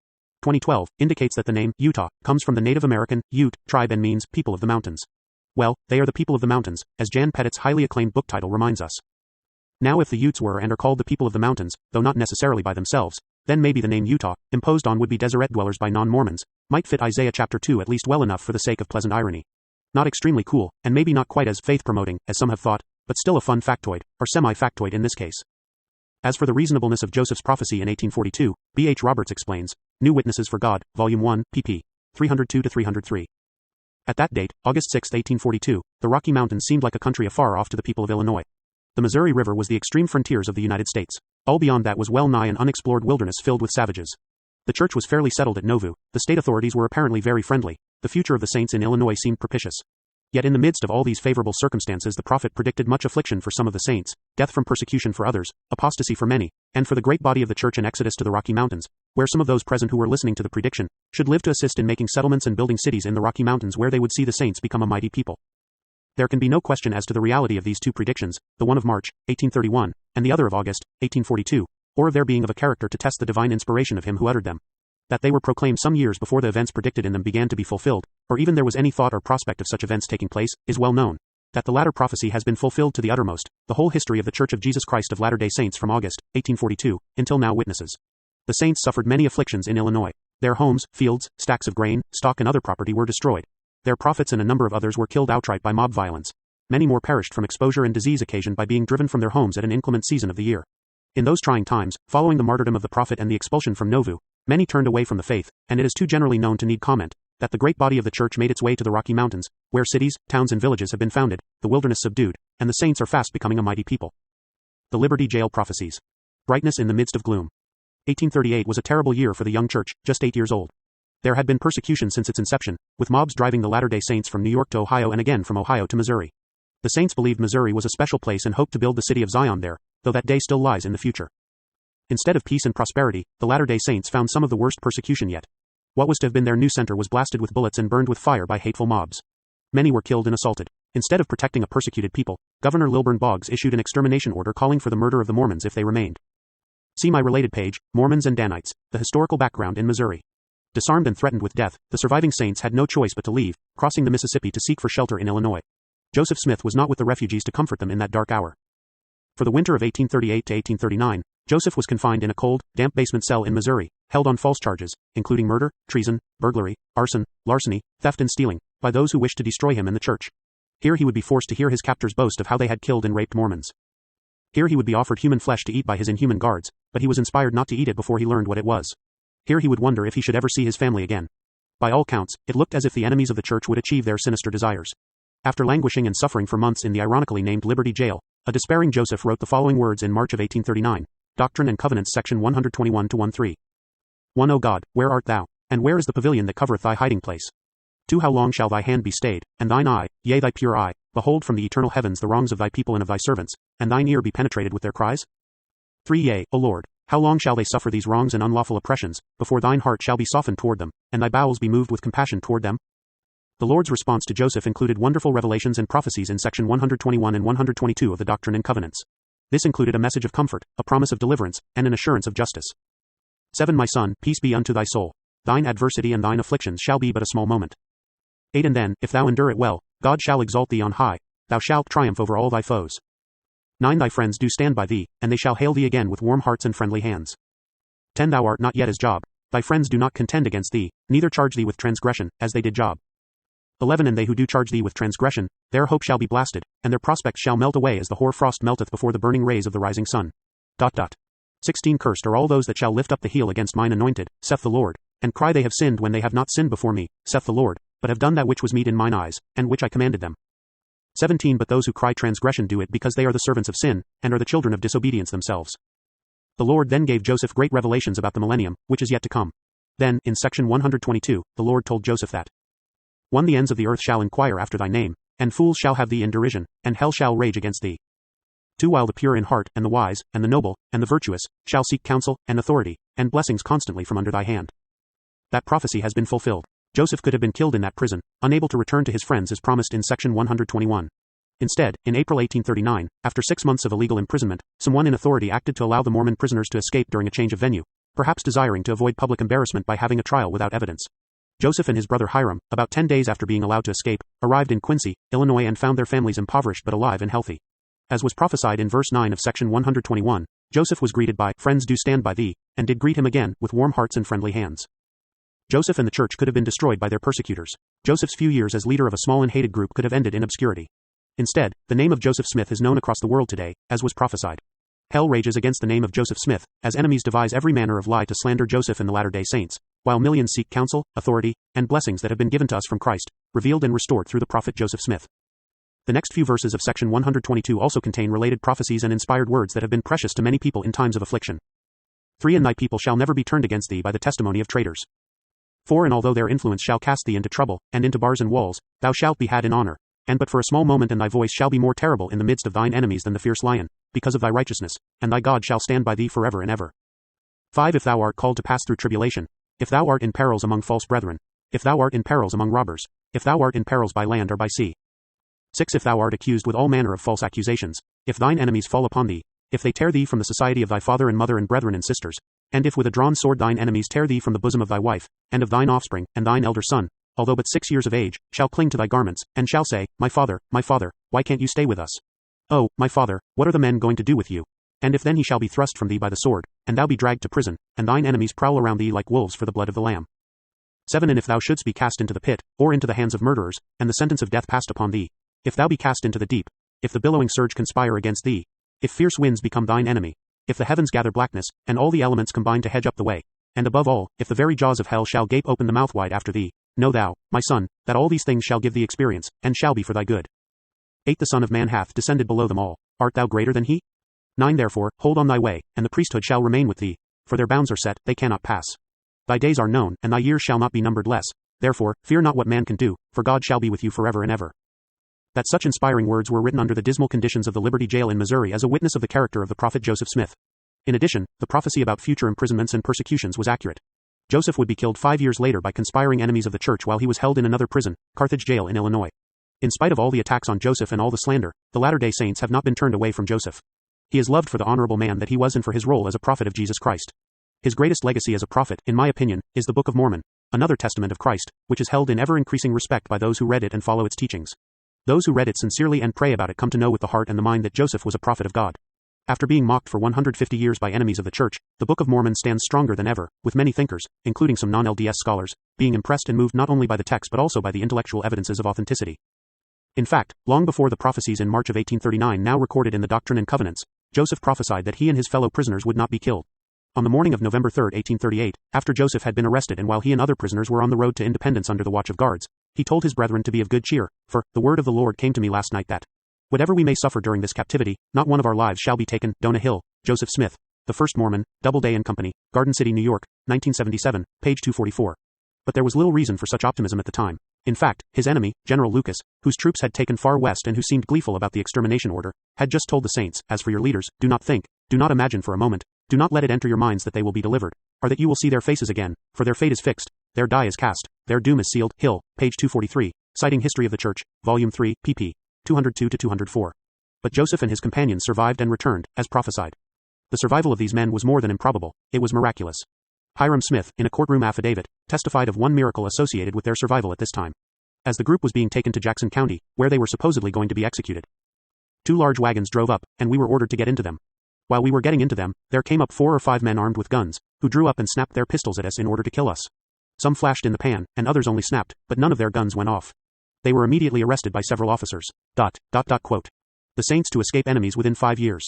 2012, indicates that the name Utah comes from the Native American Ute tribe and means people of the mountains. Well, they are the people of the mountains, as Jan Pettit's highly acclaimed book title reminds us. Now if the Utes were and are called the people of the mountains, though not necessarily by themselves, then maybe the name Utah, imposed on would-be Deseret dwellers by non-Mormons, might fit Isaiah chapter 2 at least well enough for the sake of pleasant irony. Not extremely cool, and maybe not quite as faith-promoting as some have thought, but still a fun factoid, or semi-factoid in this case. As for the reasonableness of Joseph's prophecy in 1842, B. H. Roberts explains, New Witnesses for God, Volume 1, pp. 302-303. At that date, August 6, 1842, the Rocky Mountains seemed like a country afar off to the people of Illinois. The Missouri River was the extreme frontiers of the United States. All beyond that was well-nigh an unexplored wilderness filled with savages. The church was fairly settled at Nauvoo, the state authorities were apparently very friendly, the future of the saints in Illinois seemed propitious. Yet in the midst of all these favorable circumstances the prophet predicted much affliction for some of the saints, death from persecution for others, apostasy for many, and for the great body of the church an exodus to the Rocky Mountains, where some of those present who were listening to the prediction should live to assist in making settlements and building cities in the Rocky Mountains where they would see the saints become a mighty people. There can be no question as to the reality of these two predictions, the one of March, 1831, and the other of August, 1842, or of their being of a character to test the divine inspiration of him who uttered them. That they were proclaimed some years before the events predicted in them began to be fulfilled, or even there was any thought or prospect of such events taking place, is well known. That the latter prophecy has been fulfilled to the uttermost, the whole history of the Church of Jesus Christ of Latter-day Saints from August, 1842, until now witnesses. The saints suffered many afflictions in Illinois. Their homes, fields, stacks of grain, stock and other property were destroyed. Their prophets and a number of others were killed outright by mob violence. Many more perished from exposure and disease occasioned by being driven from their homes at an inclement season of the year. In those trying times, following the martyrdom of the prophet and the expulsion from Nauvoo, many turned away from the faith, and it is too generally known to need comment, that the great body of the church made its way to the Rocky Mountains, where cities, towns and villages have been founded, the wilderness subdued, and the saints are fast becoming a mighty people. The Liberty Jail Prophecies. Brightness in the midst of gloom. 1838 was a terrible year for the young church, just 8 years old. There had been persecution since its inception, with mobs driving the Latter-day Saints from New York to Ohio and again from Ohio to Missouri. The saints believed Missouri was a special place and hoped to build the city of Zion there, though that day still lies in the future. Instead of peace and prosperity, the Latter-day Saints found some of the worst persecution yet. What was to have been their new center was blasted with bullets and burned with fire by hateful mobs. Many were killed and assaulted. Instead of protecting a persecuted people, Governor Lilburn Boggs issued an extermination order calling for the murder of the Mormons if they remained. See my related page, Mormons and Danites, the historical background in Missouri. Disarmed and threatened with death, the surviving saints had no choice but to leave, crossing the Mississippi to seek for shelter in Illinois. Joseph Smith was not with the refugees to comfort them in that dark hour. For the winter of 1838 to 1839, Joseph was confined in a cold, damp basement cell in Missouri, held on false charges, including murder, treason, burglary, arson, larceny, theft and stealing, by those who wished to destroy him and the church. Here he would be forced to hear his captors boast of how they had killed and raped Mormons. Here he would be offered human flesh to eat by his inhuman guards, but he was inspired not to eat it before he learned what it was. Here he would wonder if he should ever see his family again. By all counts, it looked as if the enemies of the church would achieve their sinister desires. After languishing and suffering for months in the ironically named Liberty Jail, a despairing Joseph wrote the following words in March of 1839. Doctrine and Covenants section 121-13. 1. O God, where art thou? And where is the pavilion that covereth thy hiding place? 2. How long shall thy hand be stayed, and thine eye, yea thy pure eye, behold from the eternal heavens the wrongs of thy people and of thy servants, and thine ear be penetrated with their cries? 3. Yea, O Lord, how long shall they suffer these wrongs and unlawful oppressions, before thine heart shall be softened toward them, and thy bowels be moved with compassion toward them? The Lord's response to Joseph included wonderful revelations and prophecies in section 121 and 122 of the Doctrine and Covenants. This included a message of comfort, a promise of deliverance, and an assurance of justice. 7. My son, peace be unto thy soul. Thine adversity and thine afflictions shall be but a small moment. 8. And then, if thou endure it well, God shall exalt thee on high, thou shalt triumph over all thy foes. 9. Thy friends do stand by thee, and they shall hail thee again with warm hearts and friendly hands. 10. Thou art not yet as Job. Thy friends do not contend against thee, neither charge thee with transgression, as they did Job. 11. And they who do charge thee with transgression, their hope shall be blasted, and their prospects shall melt away as the hoar frost melteth before the burning rays of the rising sun. 16. Cursed are all those that shall lift up the heel against mine anointed, saith the Lord, and cry they have sinned when they have not sinned before me, saith the Lord, but have done that which was meet in mine eyes, and which I commanded them. 17. But those who cry transgression do it because they are the servants of sin, and are the children of disobedience themselves. The Lord then gave Joseph great revelations about the millennium, which is yet to come. Then, in section 122, the Lord told Joseph that 1. The ends of the earth shall inquire after thy name, and fools shall have thee in derision, and hell shall rage against thee. 2. While the pure in heart, and the wise, and the noble, and the virtuous, shall seek counsel, and authority, and blessings constantly from under thy hand. That prophecy has been fulfilled. Joseph could have been killed in that prison, unable to return to his friends as promised in section 121. Instead, in April 1839, after 6 months of illegal imprisonment, someone in authority acted to allow the Mormon prisoners to escape during a change of venue. perhaps desiring to avoid public embarrassment by having a trial without evidence. Joseph and his brother Hiram, about 10 days after being allowed to escape, arrived in Quincy, Illinois and found their families impoverished but alive and healthy. As was prophesied in verse 9 of section 121, Joseph was greeted by, "Friends do stand by thee," and did greet him again, with warm hearts and friendly hands. Joseph and the church could have been destroyed by their persecutors. Joseph's few years as leader of a small and hated group could have ended in obscurity. Instead, the name of Joseph Smith is known across the world today, as was prophesied. Hell rages against the name of Joseph Smith, as enemies devise every manner of lie to slander Joseph and the Latter-day Saints, while millions seek counsel, authority, and blessings that have been given to us from Christ, revealed and restored through the prophet Joseph Smith. The next few verses of section 122 also contain related prophecies and inspired words that have been precious to many people in times of affliction. 3 And thy people shall never be turned against thee by the testimony of traitors. 4 And although their influence shall cast thee into trouble, and into bars and walls, thou shalt be had in honor, and but for a small moment, and thy voice shall be more terrible in the midst of thine enemies than the fierce lion, because of thy righteousness, and thy God shall stand by thee forever and ever. 5 If thou art called to pass through tribulation, if thou art in perils among false brethren, if thou art in perils among robbers, if thou art in perils by land or by sea. 6 If thou art accused with all manner of false accusations, if thine enemies fall upon thee, if they tear thee from the society of thy father and mother and brethren and sisters, and if with a drawn sword thine enemies tear thee from the bosom of thy wife, and of thine offspring, and thine elder son, although but 6 years of age, shall cling to thy garments, and shall say, my father, why can't you stay with us? Oh, my father, what are the men going to do with you? And if then he shall be thrust from thee by the sword, and thou be dragged to prison, and thine enemies prowl around thee like wolves for the blood of the Lamb. 7 And if thou shouldst be cast into the pit, or into the hands of murderers, and the sentence of death passed upon thee, if thou be cast into the deep, if the billowing surge conspire against thee, if fierce winds become thine enemy, if the heavens gather blackness, and all the elements combine to hedge up the way, and above all, if the very jaws of hell shall gape open the mouth wide after thee, know thou, my son, that all these things shall give thee experience, and shall be for thy good. 8 The Son of Man hath descended below them all. Art thou greater than he? 9 Therefore, hold on thy way, and the priesthood shall remain with thee, for their bounds are set, they cannot pass. Thy days are known, and thy years shall not be numbered less. Therefore, fear not what man can do, for God shall be with you forever and ever. That such inspiring words were written under the dismal conditions of the Liberty Jail in Missouri as a witness of the character of the prophet Joseph Smith. In addition, the prophecy about future imprisonments and persecutions was accurate. Joseph would be killed 5 years later by conspiring enemies of the church while he was held in another prison, Carthage Jail in Illinois. In spite of all the attacks on Joseph and all the slander, the Latter-day Saints have not been turned away from Joseph. He is loved for the honorable man that he was and for his role as a prophet of Jesus Christ. His greatest legacy as a prophet, in my opinion, is the Book of Mormon, another testament of Christ, which is held in ever-increasing respect by those who read it and follow its teachings. Those who read it sincerely and pray about it come to know with the heart and the mind that Joseph was a prophet of God. After being mocked for 150 years by enemies of the church, the Book of Mormon stands stronger than ever, with many thinkers, including some non-LDS scholars, being impressed and moved not only by the text but also by the intellectual evidences of authenticity. In fact, long before the prophecies in March of 1839 now recorded in the Doctrine and Covenants, Joseph prophesied that he and his fellow prisoners would not be killed. On the morning of November 3, 1838, after Joseph had been arrested and while he and other prisoners were on the road to independence under the watch of guards, he told his brethren to be of good cheer, for, the word of the Lord came to me last night that, whatever we may suffer during this captivity, not one of our lives shall be taken. Dona Hill, Joseph Smith, The First Mormon, Doubleday and Company, Garden City, New York, 1977, page 244. But there was little reason for such optimism at the time. In fact, his enemy, General Lucas, whose troops had taken far west and who seemed gleeful about the extermination order, had just told the saints, as for your leaders, do not think, do not imagine for a moment, do not let it enter your minds that they will be delivered, or that you will see their faces again, for their fate is fixed, their die is cast, their doom is sealed. Hill, page 243, citing History of the Church, Volume 3, pp. 202-204. But Joseph and his companions survived and returned, as prophesied. The survival of these men was more than improbable, it was miraculous. Hiram Smith, in a courtroom affidavit, testified of one miracle associated with their survival at this time. As the group was being taken to Jackson County, where they were supposedly going to be executed, 2 large wagons drove up, and we were ordered to get into them. While we were getting into them, there came up 4 or 5 men armed with guns, who drew up and snapped their pistols at us in order to kill us. Some flashed in the pan, and others only snapped, but none of their guns went off. They were immediately arrested by several officers. Quote. The saints to escape enemies within 5 years.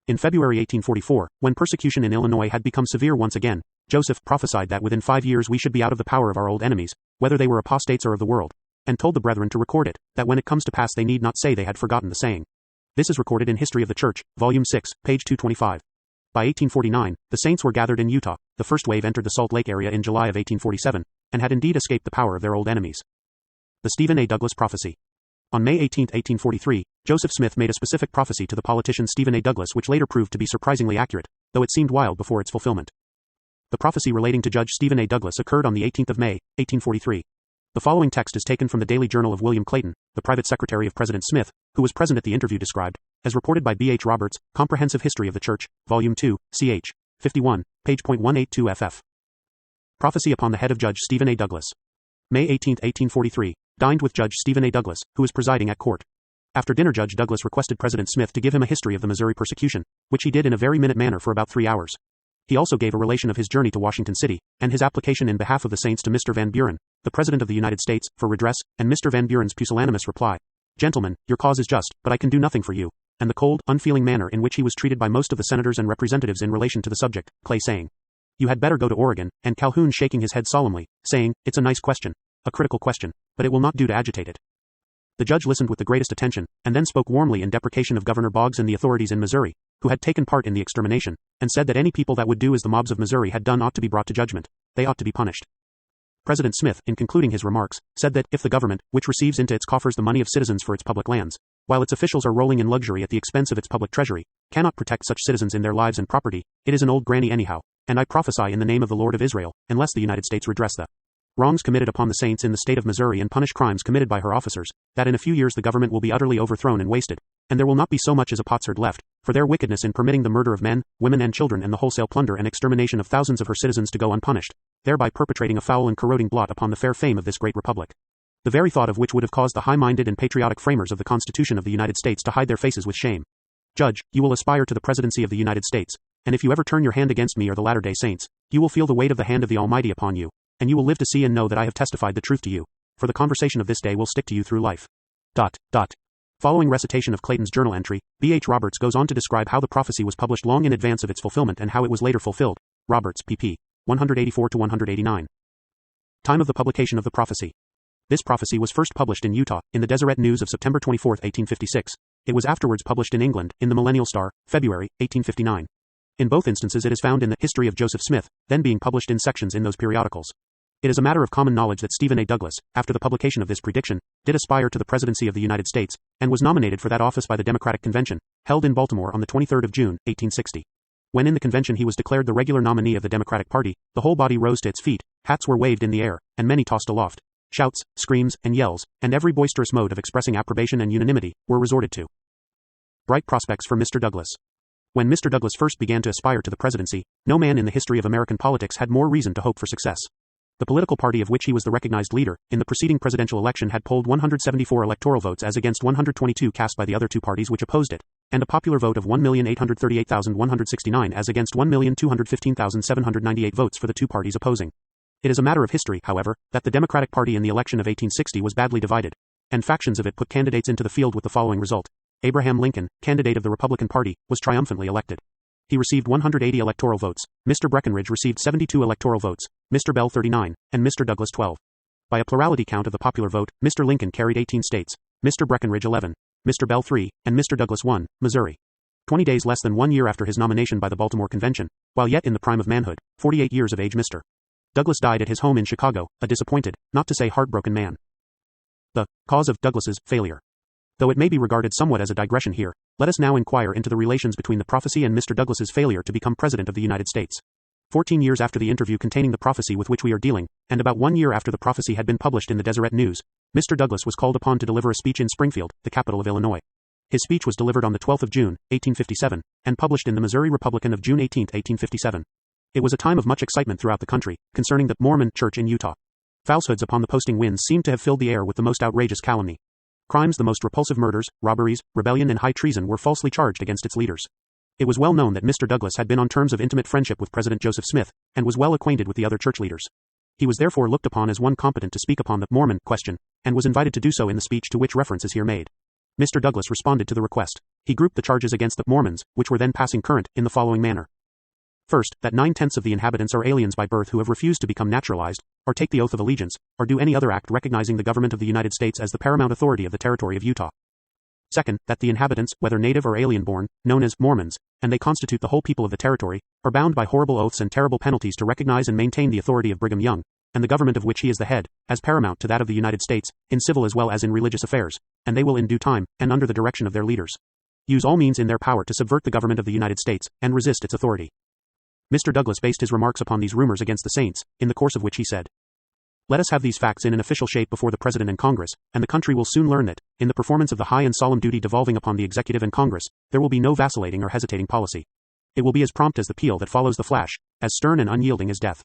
In February 1844, when persecution in Illinois had become severe once again, Joseph prophesied that within 5 years we should be out of the power of our old enemies, whether they were apostates or of the world, and told the brethren to record it, that when it comes to pass they need not say they had forgotten the saying. This is recorded in History of the Church, Volume 6, page 225. By 1849, the saints were gathered in Utah. The first wave entered the Salt Lake area in July of 1847, and had indeed escaped the power of their old enemies. The Stephen A. Douglas Prophecy. On May 18, 1843, Joseph Smith made a specific prophecy to the politician Stephen A. Douglas which later proved to be surprisingly accurate, though it seemed wild before its fulfillment. The prophecy relating to Judge Stephen A. Douglas occurred on the 18th of May, 1843. The following text is taken from the Daily Journal of William Clayton, the private secretary of President Smith, who was present at the interview described, as reported by B. H. Roberts, Comprehensive History of the Church, Volume 2, ch. 51, page .182 ff. Prophecy upon the head of Judge Stephen A. Douglas. May 18, 1843, dined with Judge Stephen A. Douglas, who was presiding at court. After dinner Judge Douglas requested President Smith to give him a history of the Missouri persecution, which he did in a very minute manner for about 3 hours. He also gave a relation of his journey to Washington City, and his application in behalf of the saints to Mr. Van Buren, the President of the United States, for redress, and Mr. Van Buren's pusillanimous reply. Gentlemen, your cause is just, but I can do nothing for you. And the cold, unfeeling manner in which he was treated by most of the senators and representatives in relation to the subject, Clay saying, "You had better go to Oregon," and Calhoun shaking his head solemnly, saying, "It's a nice question, a critical question, but it will not do to agitate it." The judge listened with the greatest attention, and then spoke warmly in deprecation of Governor Boggs and the authorities in Missouri, who had taken part in the extermination, and said that any people that would do as the mobs of Missouri had done ought to be brought to judgment. They ought to be punished. President Smith, in concluding his remarks, said that if the government, which receives into its coffers the money of citizens for its public lands, while its officials are rolling in luxury at the expense of its public treasury, cannot protect such citizens in their lives and property, it is an old granny anyhow, and I prophesy in the name of the Lord of Israel, unless the United States redress the wrongs committed upon the saints in the state of Missouri and punish crimes committed by her officers, that in a few years the government will be utterly overthrown and wasted, and there will not be so much as a potsherd left, for their wickedness in permitting the murder of men, women and children and the wholesale plunder and extermination of thousands of her citizens to go unpunished, thereby perpetrating a foul and corroding blot upon the fair fame of this great republic. The very thought of which would have caused the high-minded and patriotic framers of the Constitution of the United States to hide their faces with shame. Judge, you will aspire to the presidency of the United States, and if you ever turn your hand against me or the Latter-day Saints, you will feel the weight of the hand of the Almighty upon you, and you will live to see and know that I have testified the truth to you, for the conversation of this day will stick to you through life. Following recitation of Clayton's journal entry, B.H. Roberts goes on to describe how the prophecy was published long in advance of its fulfillment and how it was later fulfilled. Roberts, pp. 184-189. Time of the publication of the prophecy. This prophecy was first published in Utah, in the Deseret News of September 24, 1856. It was afterwards published in England, in the Millennial Star, February, 1859. In both instances it is found in the History of Joseph Smith, then being published in sections in those periodicals. It is a matter of common knowledge that Stephen A. Douglas, after the publication of this prediction, did aspire to the presidency of the United States, and was nominated for that office by the Democratic Convention, held in Baltimore on the 23rd of June, 1860. When in the convention he was declared the regular nominee of the Democratic Party, the whole body rose to its feet, hats were waved in the air, and many tossed aloft. Shouts, screams, and yells, and every boisterous mode of expressing approbation and unanimity, were resorted to. Bright prospects for Mr. Douglas. When Mr. Douglas first began to aspire to the presidency, no man in the history of American politics had more reason to hope for success. The political party of which he was the recognized leader, in the preceding presidential election had polled 174 electoral votes as against 122 cast by the other two parties which opposed it, and a popular vote of 1,838,169 as against 1,215,798 votes for the two parties opposing. It is a matter of history, however, that the Democratic Party in the election of 1860 was badly divided, and factions of it put candidates into the field with the following result. Abraham Lincoln, candidate of the Republican Party, was triumphantly elected. He received 180 electoral votes, Mr. Breckinridge received 72 electoral votes, Mr. Bell 39, and Mr. Douglas 12. By a plurality count of the popular vote, Mr. Lincoln carried 18 states, Mr. Breckinridge 11, Mr. Bell 3, and Mr. Douglas 1, Missouri. 20 days less than 1 year after his nomination by the Baltimore Convention, while yet in the prime of manhood, 48 years of age Mr. Douglas died at his home in Chicago, a disappointed, not to say heartbroken man. The cause of Douglas's failure. Though it may be regarded somewhat as a digression here, let us now inquire into the relations between the prophecy and Mr. Douglas's failure to become President of the United States. 14 years after the interview containing the prophecy with which we are dealing, and about 1 year after the prophecy had been published in the Deseret News, Mr. Douglas was called upon to deliver a speech in Springfield, the capital of Illinois. His speech was delivered on the 12th of June, 1857, and published in the Missouri Republican of June 18, 1857. It was a time of much excitement throughout the country, concerning the Mormon Church in Utah. Falsehoods upon the posting winds seemed to have filled the air with the most outrageous calumny. Crimes, the most repulsive murders, robberies, rebellion and high treason were falsely charged against its leaders. It was well known that Mr. Douglas had been on terms of intimate friendship with President Joseph Smith, and was well acquainted with the other church leaders. He was therefore looked upon as one competent to speak upon the Mormon question, and was invited to do so in the speech to which reference is here made. Mr. Douglas responded to the request. He grouped the charges against the Mormons, which were then passing current, in the following manner. First, that 9/10 of the inhabitants are aliens by birth who have refused to become naturalized, or take the oath of allegiance, or do any other act recognizing the government of the United States as the paramount authority of the territory of Utah. Second, that the inhabitants, whether native or alien-born, known as Mormons, and they constitute the whole people of the territory, are bound by horrible oaths and terrible penalties to recognize and maintain the authority of Brigham Young, and the government of which he is the head, as paramount to that of the United States, in civil as well as in religious affairs, and they will in due time, and under the direction of their leaders, use all means in their power to subvert the government of the United States, and resist its authority. Mr. Douglas based his remarks upon these rumors against the saints, in the course of which he said, "Let us have these facts in an official shape before the President and Congress, and the country will soon learn that, in the performance of the high and solemn duty devolving upon the Executive and Congress, there will be no vacillating or hesitating policy. It will be as prompt as the peal that follows the flash, as stern and unyielding as death.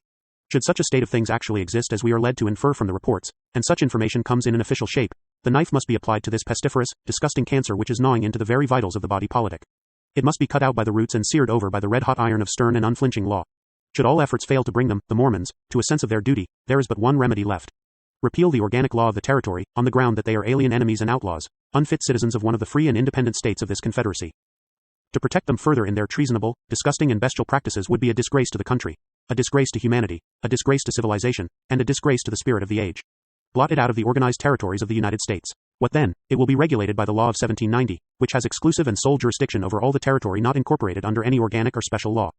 Should such a state of things actually exist as we are led to infer from the reports, and such information comes in an official shape, the knife must be applied to this pestiferous, disgusting cancer which is gnawing into the very vitals of the body politic. It must be cut out by the roots and seared over by the red-hot iron of stern and unflinching law. Should all efforts fail to bring them, the Mormons, to a sense of their duty, there is but one remedy left. Repeal the organic law of the territory, on the ground that they are alien enemies and outlaws, unfit citizens of one of the free and independent states of this confederacy. To protect them further in their treasonable, disgusting and bestial practices would be a disgrace to the country, a disgrace to humanity, a disgrace to civilization, and a disgrace to the spirit of the age. Blot it out of the organized territories of the United States. What then? It will be regulated by the law of 1790, which has exclusive and sole jurisdiction over all the territory not incorporated under any organic or special law.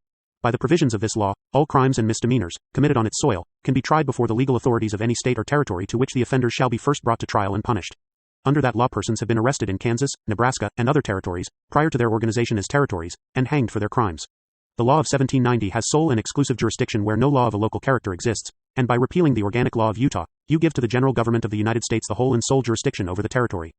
By the provisions of this law, all crimes and misdemeanors, committed on its soil, can be tried before the legal authorities of any state or territory to which the offenders shall be first brought to trial and punished. Under that law, persons have been arrested in Kansas, Nebraska, and other territories, prior to their organization as territories, and hanged for their crimes. The law of 1790 has sole and exclusive jurisdiction where no law of a local character exists, and by repealing the organic law of Utah, you give to the general government of the United States the whole and sole jurisdiction over the territory.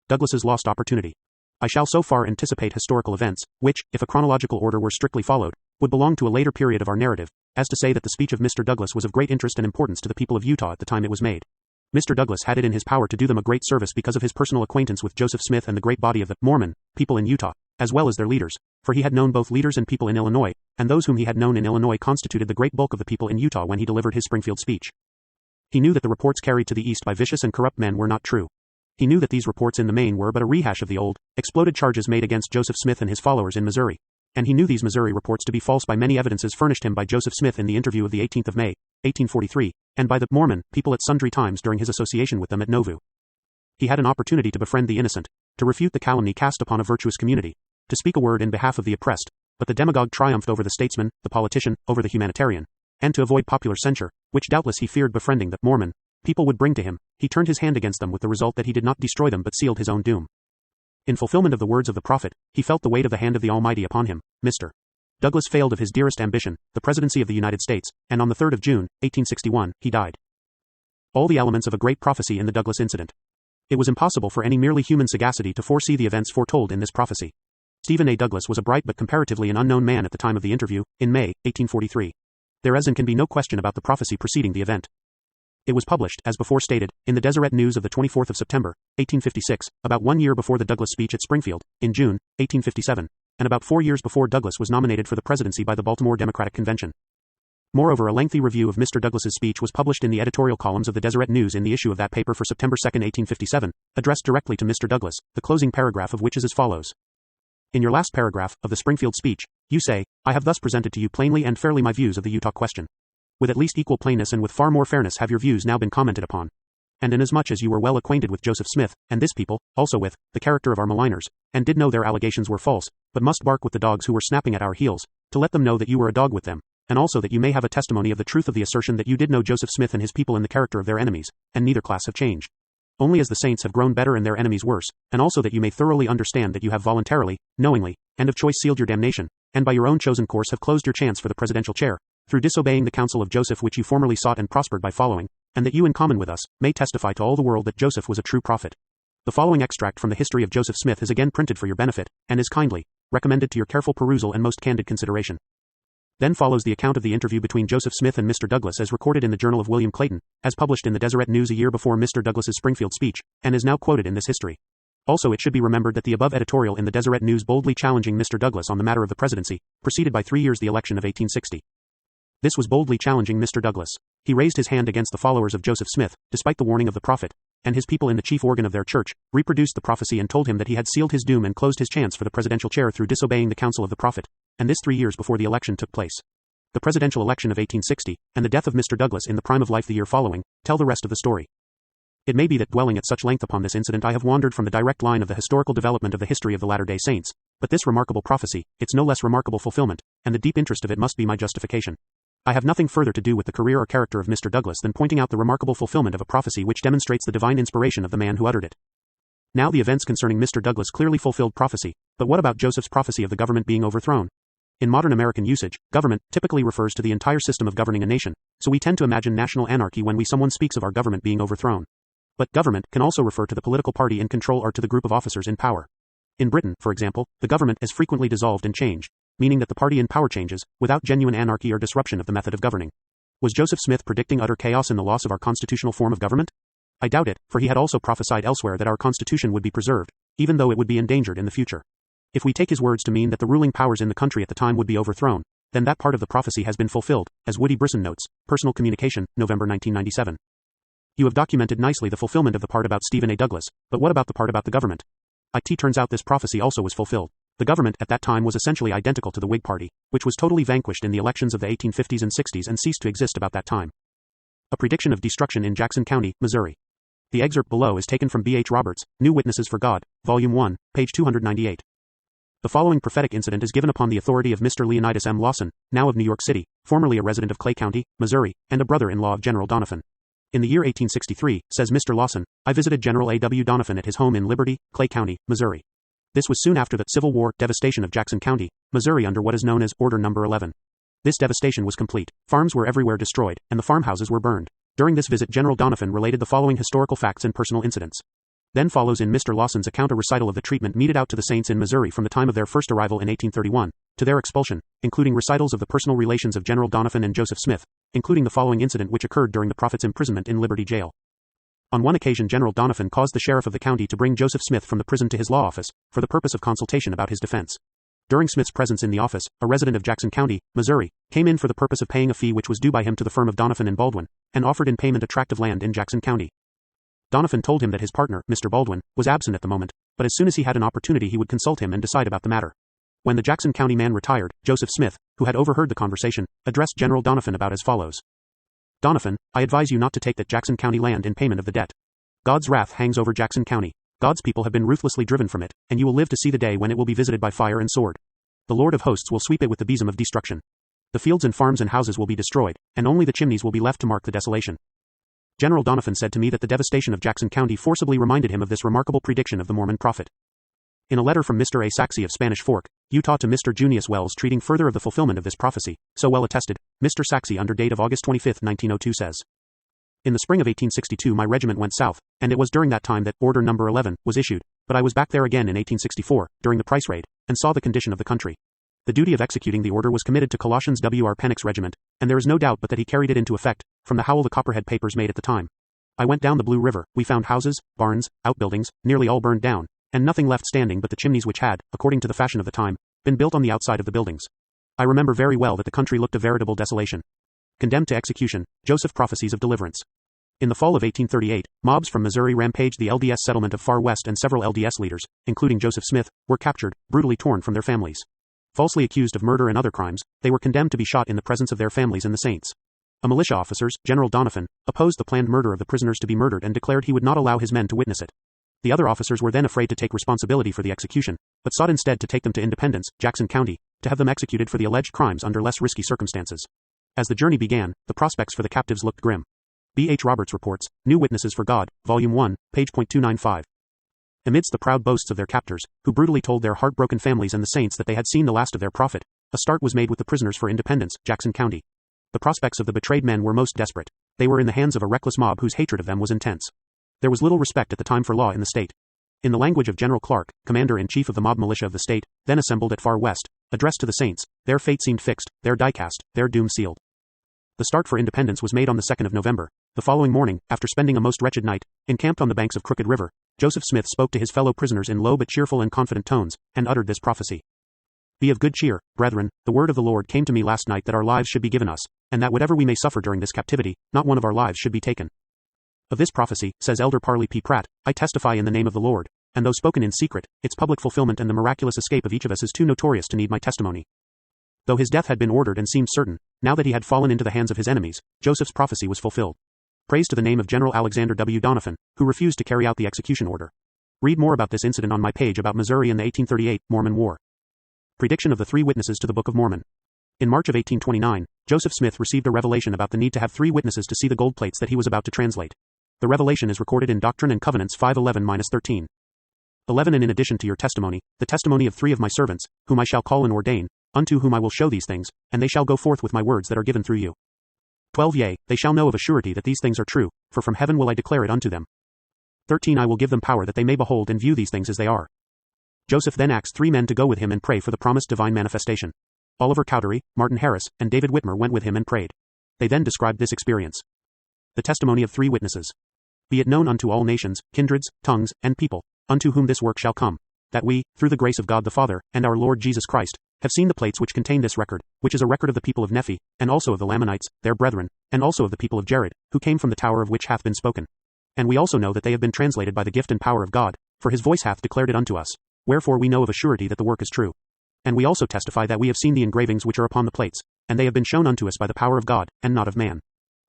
Douglas's lost opportunity. I shall so far anticipate historical events, which, if a chronological order were strictly followed, would belong to a later period of our narrative, as to say that the speech of Mr. Douglas was of great interest and importance to the people of Utah at the time it was made. Mr. Douglas had it in his power to do them a great service because of his personal acquaintance with Joseph Smith and the great body of the Mormon people in Utah, as well as their leaders, for he had known both leaders and people in Illinois, and those whom he had known in Illinois constituted the great bulk of the people in Utah when he delivered his Springfield speech. He knew that the reports carried to the east by vicious and corrupt men were not true. He knew that these reports in the main were but a rehash of the old, exploded charges made against Joseph Smith and his followers in Missouri. And he knew these Missouri reports to be false by many evidences furnished him by Joseph Smith in the interview of the 18th of May, 1843, and by the Mormon people at sundry times during his association with them at Nauvoo. He had an opportunity to befriend the innocent, to refute the calumny cast upon a virtuous community, to speak a word in behalf of the oppressed, but the demagogue triumphed over the statesman, the politician, over the humanitarian, and to avoid popular censure, which doubtless he feared befriending the Mormon people would bring to him, he turned his hand against them with the result that he did not destroy them but sealed his own doom. In fulfillment of the words of the prophet, he felt the weight of the hand of the Almighty upon him. Mr. Douglas failed of his dearest ambition, the presidency of the United States, and on the 3rd of June, 1861, he died. All the elements of a great prophecy in the Douglas incident. It was impossible for any merely human sagacity to foresee the events foretold in this prophecy. Stephen A. Douglas was a bright but comparatively an unknown man at the time of the interview, in May, 1843. There is and can be no question about the prophecy preceding the event. It was published, as before stated, in the Deseret News of the 24th of September, 1856, about 1 year before the Douglas speech at Springfield, in June, 1857, and about 4 years before Douglas was nominated for the presidency by the Baltimore Democratic Convention. Moreover, a lengthy review of Mr. Douglas's speech was published in the editorial columns of the Deseret News in the issue of that paper for September 2, 1857, addressed directly to Mr. Douglas, the closing paragraph of which is as follows. In your last paragraph of the Springfield speech, you say, I have thus presented to you plainly and fairly my views of the Utah question. With at least equal plainness and with far more fairness have your views now been commented upon. And inasmuch as you were well acquainted with Joseph Smith, and this people, also with the character of our maligners, and did know their allegations were false, but must bark with the dogs who were snapping at our heels, to let them know that you were a dog with them, and also that you may have a testimony of the truth of the assertion that you did know Joseph Smith and his people in the character of their enemies, and neither class have changed. Only as the saints have grown better and their enemies worse, and also that you may thoroughly understand that you have voluntarily, knowingly, and of choice sealed your damnation, and by your own chosen course have closed your chance for the presidential chair, through disobeying the counsel of Joseph which you formerly sought and prospered by following, and that you in common with us, may testify to all the world that Joseph was a true prophet. The following extract from the history of Joseph Smith is again printed for your benefit, and is kindly recommended to your careful perusal and most candid consideration. Then follows the account of the interview between Joseph Smith and Mr. Douglas as recorded in the Journal of William Clayton, as published in the Deseret News a year before Mr. Douglas's Springfield speech, and is now quoted in this history. Also it should be remembered that the above editorial in the Deseret News boldly challenging Mr. Douglas on the matter of the presidency, preceded by 3 years the election of 1860. This was boldly challenging Mr. Douglas. He raised his hand against the followers of Joseph Smith, despite the warning of the prophet, and his people in the chief organ of their church, reproduced the prophecy and told him that he had sealed his doom and closed his chance for the presidential chair through disobeying the counsel of the prophet, and this 3 years before the election took place. The presidential election of 1860, and the death of Mr. Douglas in the prime of life the year following, tell the rest of the story. It may be that dwelling at such length upon this incident I have wandered from the direct line of the historical development of the history of the Latter-day Saints, but this remarkable prophecy, its no less remarkable fulfillment, and the deep interest of it must be my justification. I have nothing further to do with the career or character of Mr. Douglas than pointing out the remarkable fulfillment of a prophecy which demonstrates the divine inspiration of the man who uttered it. Now the events concerning Mr. Douglas clearly fulfilled prophecy, but what about Joseph's prophecy of the government being overthrown? In modern American usage, government typically refers to the entire system of governing a nation, so we tend to imagine national anarchy when someone speaks of our government being overthrown. But government can also refer to the political party in control or to the group of officers in power. In Britain, for example, the government is frequently dissolved and changed. meaning that the party in power changes, without genuine anarchy or disruption of the method of governing. Was Joseph Smith predicting utter chaos in the loss of our constitutional form of government? I doubt it, for he had also prophesied elsewhere that our constitution would be preserved, even though it would be endangered in the future. If we take his words to mean that the ruling powers in the country at the time would be overthrown, then that part of the prophecy has been fulfilled, as Woody Brisson notes, Personal Communication, November 1997. You have documented nicely the fulfillment of the part about Stephen A. Douglas, but what about the part about the government? It turns out this prophecy also was fulfilled. The government at that time was essentially identical to the Whig Party, which was totally vanquished in the elections of the 1850s and 60s and ceased to exist about that time. A prediction of destruction in Jackson County, Missouri. The excerpt below is taken from B. H. Roberts, New Witnesses for God, Volume 1, page 298. The following prophetic incident is given upon the authority of Mr. Leonidas M. Lawson, now of New York City, formerly a resident of Clay County, Missouri, and a brother-in-law of General Doniphan. In the year 1863, says Mr. Lawson, I visited General A. W. Doniphan at his home in Liberty, Clay County, Missouri. This was soon after the Civil War devastation of Jackson County, Missouri under what is known as Order No. 11. This devastation was complete. Farms were everywhere destroyed, and the farmhouses were burned. During this visit, General Doniphan related the following historical facts and personal incidents. Then follows in Mr. Lawson's account a recital of the treatment meted out to the saints in Missouri from the time of their first arrival in 1831, to their expulsion, including recitals of the personal relations of General Doniphan and Joseph Smith, including the following incident which occurred during the prophet's imprisonment in Liberty Jail. On one occasion General Doniphan caused the sheriff of the county to bring Joseph Smith from the prison to his law office, for the purpose of consultation about his defense. During Smith's presence in the office, a resident of Jackson County, Missouri, came in for the purpose of paying a fee which was due by him to the firm of Doniphan and Baldwin, and offered in payment a tract of land in Jackson County. Doniphan told him that his partner, Mr. Baldwin, was absent at the moment, but as soon as he had an opportunity he would consult him and decide about the matter. When the Jackson County man retired, Joseph Smith, who had overheard the conversation, addressed General Doniphan about as follows. Doniphan, I advise you not to take that Jackson County land in payment of the debt. God's wrath hangs over Jackson County. God's people have been ruthlessly driven from it, and you will live to see the day when it will be visited by fire and sword. The Lord of hosts will sweep it with the besom of destruction. The fields and farms and houses will be destroyed, and only the chimneys will be left to mark the desolation. General Doniphan said to me that the devastation of Jackson County forcibly reminded him of this remarkable prediction of the Mormon prophet. In a letter from Mr. A. Saxe of Spanish Fork, Utah to Mr. Junius Wells treating further of the fulfillment of this prophecy, so well attested, Mr. Saxe under date of August 25, 1902 says, in the spring of 1862 my regiment went south, and it was during that time that Order No. 11 was issued, but I was back there again in 1864, during the Price raid, and saw the condition of the country. The duty of executing the order was committed to Colossians W. R. Pennick's regiment, and there is no doubt but that he carried it into effect, from the Howell the Copperhead papers made at the time. I went down the Blue River, we found houses, barns, outbuildings, nearly all burned down, and nothing left standing but the chimneys which had, according to the fashion of the time, been built on the outside of the buildings. I remember very well that the country looked a veritable desolation. Condemned to execution, Joseph Prophecies of Deliverance. In the fall of 1838, mobs from Missouri rampaged the LDS settlement of Far West and several LDS leaders, including Joseph Smith, were captured, brutally torn from their families. Falsely accused of murder and other crimes, they were condemned to be shot in the presence of their families and the saints. A militia officers, General Doniphan, opposed the planned murder of the prisoners to be murdered and declared he would not allow his men to witness it. The other officers were then afraid to take responsibility for the execution, but sought instead to take them to Independence, Jackson County, to have them executed for the alleged crimes under less risky circumstances. As the journey began, the prospects for the captives looked grim. B. H. Roberts reports, New Witnesses for God, Volume 1, page .295. Amidst the proud boasts of their captors, who brutally told their heartbroken families and the saints that they had seen the last of their prophet, a start was made with the prisoners for Independence, Jackson County. The prospects of the betrayed men were most desperate. They were in the hands of a reckless mob whose hatred of them was intense. There was little respect at the time for law in the state. In the language of General Clark, commander-in-chief of the mob militia of the state, then assembled at Far West, addressed to the saints, their fate seemed fixed, their die cast, their doom sealed. The start for Independence was made on the 2nd of November. The following morning, after spending a most wretched night, encamped on the banks of Crooked River, Joseph Smith spoke to his fellow prisoners in low but cheerful and confident tones, and uttered this prophecy. Be of good cheer, brethren, the word of the Lord came to me last night that our lives should be given us, and that whatever we may suffer during this captivity, not one of our lives should be taken. Of this prophecy, says Elder Parley P. Pratt, I testify in the name of the Lord, and though spoken in secret, its public fulfillment and the miraculous escape of each of us is too notorious to need my testimony. Though his death had been ordered and seemed certain, now that he had fallen into the hands of his enemies, Joseph's prophecy was fulfilled. Praise to the name of General Alexander W. Doniphan, who refused to carry out the execution order. Read more about this incident on my page about Missouri and the 1838 Mormon War. Prediction of the 3 witnesses to the Book of Mormon. In March of 1829, Joseph Smith received a revelation about the need to have 3 witnesses to see the gold plates that he was about to translate. The revelation is recorded in Doctrine and Covenants 5:11-13. 11 And in addition to your testimony, the testimony of 3 of my servants, whom I shall call and ordain, unto whom I will show these things, and they shall go forth with my words that are given through you. 12 Yea, they shall know of a surety that these things are true, for from heaven will I declare it unto them. 13 I will give them power that they may behold and view these things as they are. Joseph then asks 3 men to go with him and pray for the promised divine manifestation. Oliver Cowdery, Martin Harris, and David Whitmer went with him and prayed. They then described this experience. The testimony of 3 witnesses. Be it known unto all nations, kindreds, tongues, and people, unto whom this work shall come, that we, through the grace of God the Father, and our Lord Jesus Christ, have seen the plates which contain this record, which is a record of the people of Nephi, and also of the Lamanites, their brethren, and also of the people of Jared, who came from the tower of which hath been spoken. And we also know that they have been translated by the gift and power of God, for his voice hath declared it unto us. Wherefore we know of a surety that the work is true. And we also testify that we have seen the engravings which are upon the plates, and they have been shown unto us by the power of God, and not of man.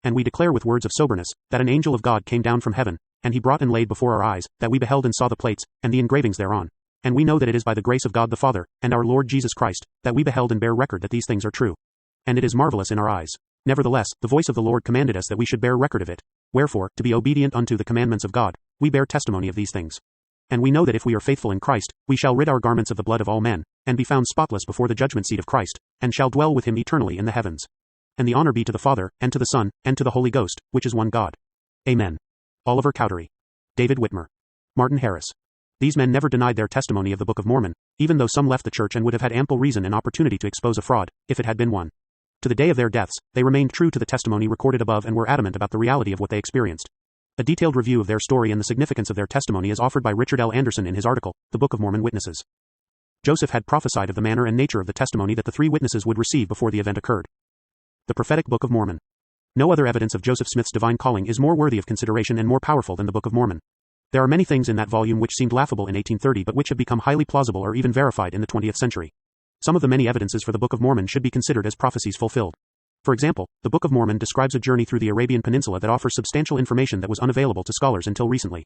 And we declare with words of soberness, that an angel of God came down from heaven, and he brought and laid before our eyes, that we beheld and saw the plates, and the engravings thereon. And we know that it is by the grace of God the Father, and our Lord Jesus Christ, that we beheld and bear record that these things are true. And it is marvelous in our eyes. Nevertheless, the voice of the Lord commanded us that we should bear record of it. Wherefore, to be obedient unto the commandments of God, we bear testimony of these things. And we know that if we are faithful in Christ, we shall rid our garments of the blood of all men, and be found spotless before the judgment seat of Christ, and shall dwell with him eternally in the heavens. And the honor be to the Father, and to the Son, and to the Holy Ghost, which is one God. Amen. Oliver Cowdery. David Whitmer. Martin Harris. These men never denied their testimony of the Book of Mormon, even though some left the church and would have had ample reason and opportunity to expose a fraud, if it had been one. To the day of their deaths, they remained true to the testimony recorded above and were adamant about the reality of what they experienced. A detailed review of their story and the significance of their testimony is offered by Richard L. Anderson in his article, The Book of Mormon Witnesses. Joseph had prophesied of the manner and nature of the testimony that the 3 witnesses would receive before the event occurred. The Prophetic Book of Mormon. No other evidence of Joseph Smith's divine calling is more worthy of consideration and more powerful than the Book of Mormon. There are many things in that volume which seemed laughable in 1830 but which have become highly plausible or even verified in the 20th century. Some of the many evidences for the Book of Mormon should be considered as prophecies fulfilled. For example, the Book of Mormon describes a journey through the Arabian Peninsula that offers substantial information that was unavailable to scholars until recently.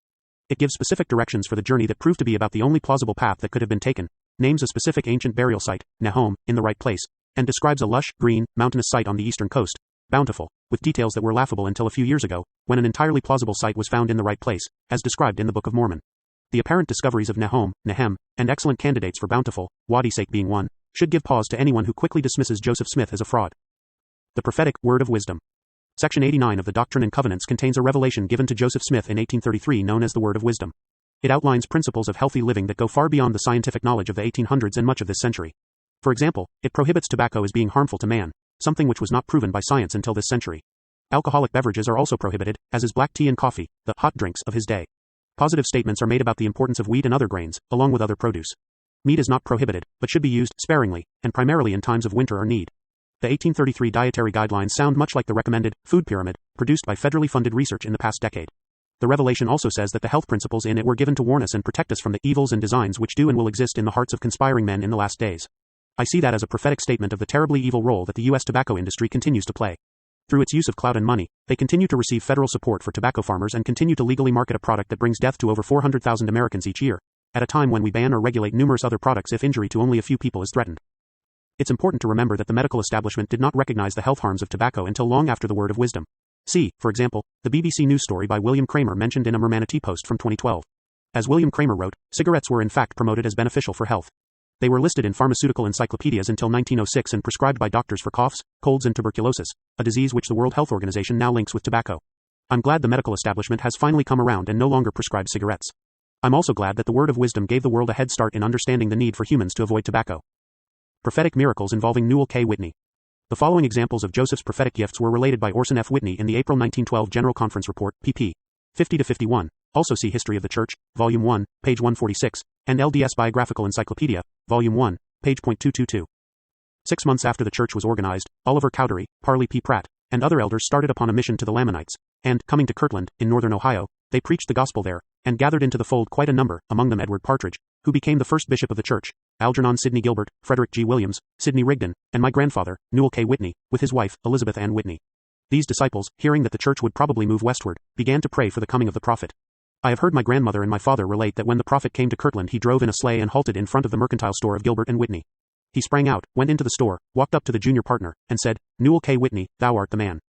It gives specific directions for the journey that proved to be about the only plausible path that could have been taken, names a specific ancient burial site, Nahom, in the right place, and describes a lush, green, mountainous site on the eastern coast, Bountiful, with details that were laughable until a few years ago, when an entirely plausible site was found in the right place, as described in the Book of Mormon. The apparent discoveries of Nahom, Nehem, and excellent candidates for Bountiful, Wadi Sake being one, should give pause to anyone who quickly dismisses Joseph Smith as a fraud. The Prophetic Word of Wisdom. Section 89 of the Doctrine and Covenants contains a revelation given to Joseph Smith in 1833 known as the Word of Wisdom. It outlines principles of healthy living that go far beyond the scientific knowledge of the 1800s and much of this century. For example, it prohibits tobacco as being harmful to man, something which was not proven by science until this century. Alcoholic beverages are also prohibited, as is black tea and coffee, the hot drinks of his day. Positive statements are made about the importance of wheat and other grains, along with other produce. Meat is not prohibited, but should be used sparingly, and primarily in times of winter or need. The 1833 dietary guidelines sound much like the recommended food pyramid produced by federally funded research in the past decade. The revelation also says that the health principles in it were given to warn us and protect us from the evils and designs which do and will exist in the hearts of conspiring men in the last days. I see that as a prophetic statement of the terribly evil role that the U.S. tobacco industry continues to play. Through its use of clout and money, they continue to receive federal support for tobacco farmers and continue to legally market a product that brings death to over 400,000 Americans each year, at a time when we ban or regulate numerous other products if injury to only a few people is threatened. It's important to remember that the medical establishment did not recognize the health harms of tobacco until long after the Word of Wisdom. See, for example, the BBC News story by William Kramer mentioned in a Mermanity post from 2012. As William Kramer wrote, cigarettes were in fact promoted as beneficial for health. They were listed in pharmaceutical encyclopedias until 1906 and prescribed by doctors for coughs, colds and tuberculosis, a disease which the World Health Organization now links with tobacco. I'm glad the medical establishment has finally come around and no longer prescribes cigarettes. I'm also glad that the Word of Wisdom gave the world a head start in understanding the need for humans to avoid tobacco. Prophetic miracles involving Newell K. Whitney. The following examples of Joseph's prophetic gifts were related by Orson F. Whitney in the April 1912 General Conference Report, pp. 50-51. Also see History of the Church, Volume 1, page 146, and LDS Biographical Encyclopedia, Volume 1, page .222. 6 months after the church was organized, Oliver Cowdery, Parley P. Pratt, and other elders started upon a mission to the Lamanites, and, coming to Kirtland, in northern Ohio, they preached the gospel there, and gathered into the fold quite a number, among them Edward Partridge, who became the first bishop of the church, Algernon Sidney Gilbert, Frederick G. Williams, Sidney Rigdon, and my grandfather, Newell K. Whitney, with his wife, Elizabeth Ann Whitney. These disciples, hearing that the church would probably move westward, began to pray for the coming of the prophet. I have heard my grandmother and my father relate that when the prophet came to Kirtland he drove in a sleigh and halted in front of the mercantile store of Gilbert and Whitney. He sprang out, went into the store, walked up to the junior partner, and said, "Newell K. Whitney, thou art the man."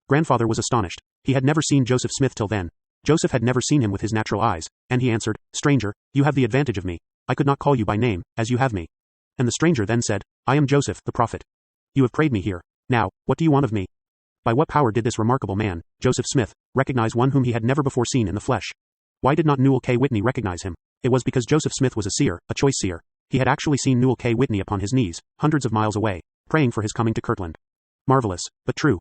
Grandfather was astonished. He had never seen Joseph Smith till then. Joseph had never seen him with his natural eyes, and he answered, "Stranger, you have the advantage of me. I could not call you by name, as you have me." And the stranger then said, "I am Joseph, the prophet. You have prayed me here. Now, what do you want of me?" By what power did this remarkable man, Joseph Smith, recognize one whom he had never before seen in the flesh? Why did not Newell K. Whitney recognize him? It was because Joseph Smith was a seer, a choice seer. He had actually seen Newell K. Whitney upon his knees, hundreds of miles away, praying for his coming to Kirtland. Marvelous, but true.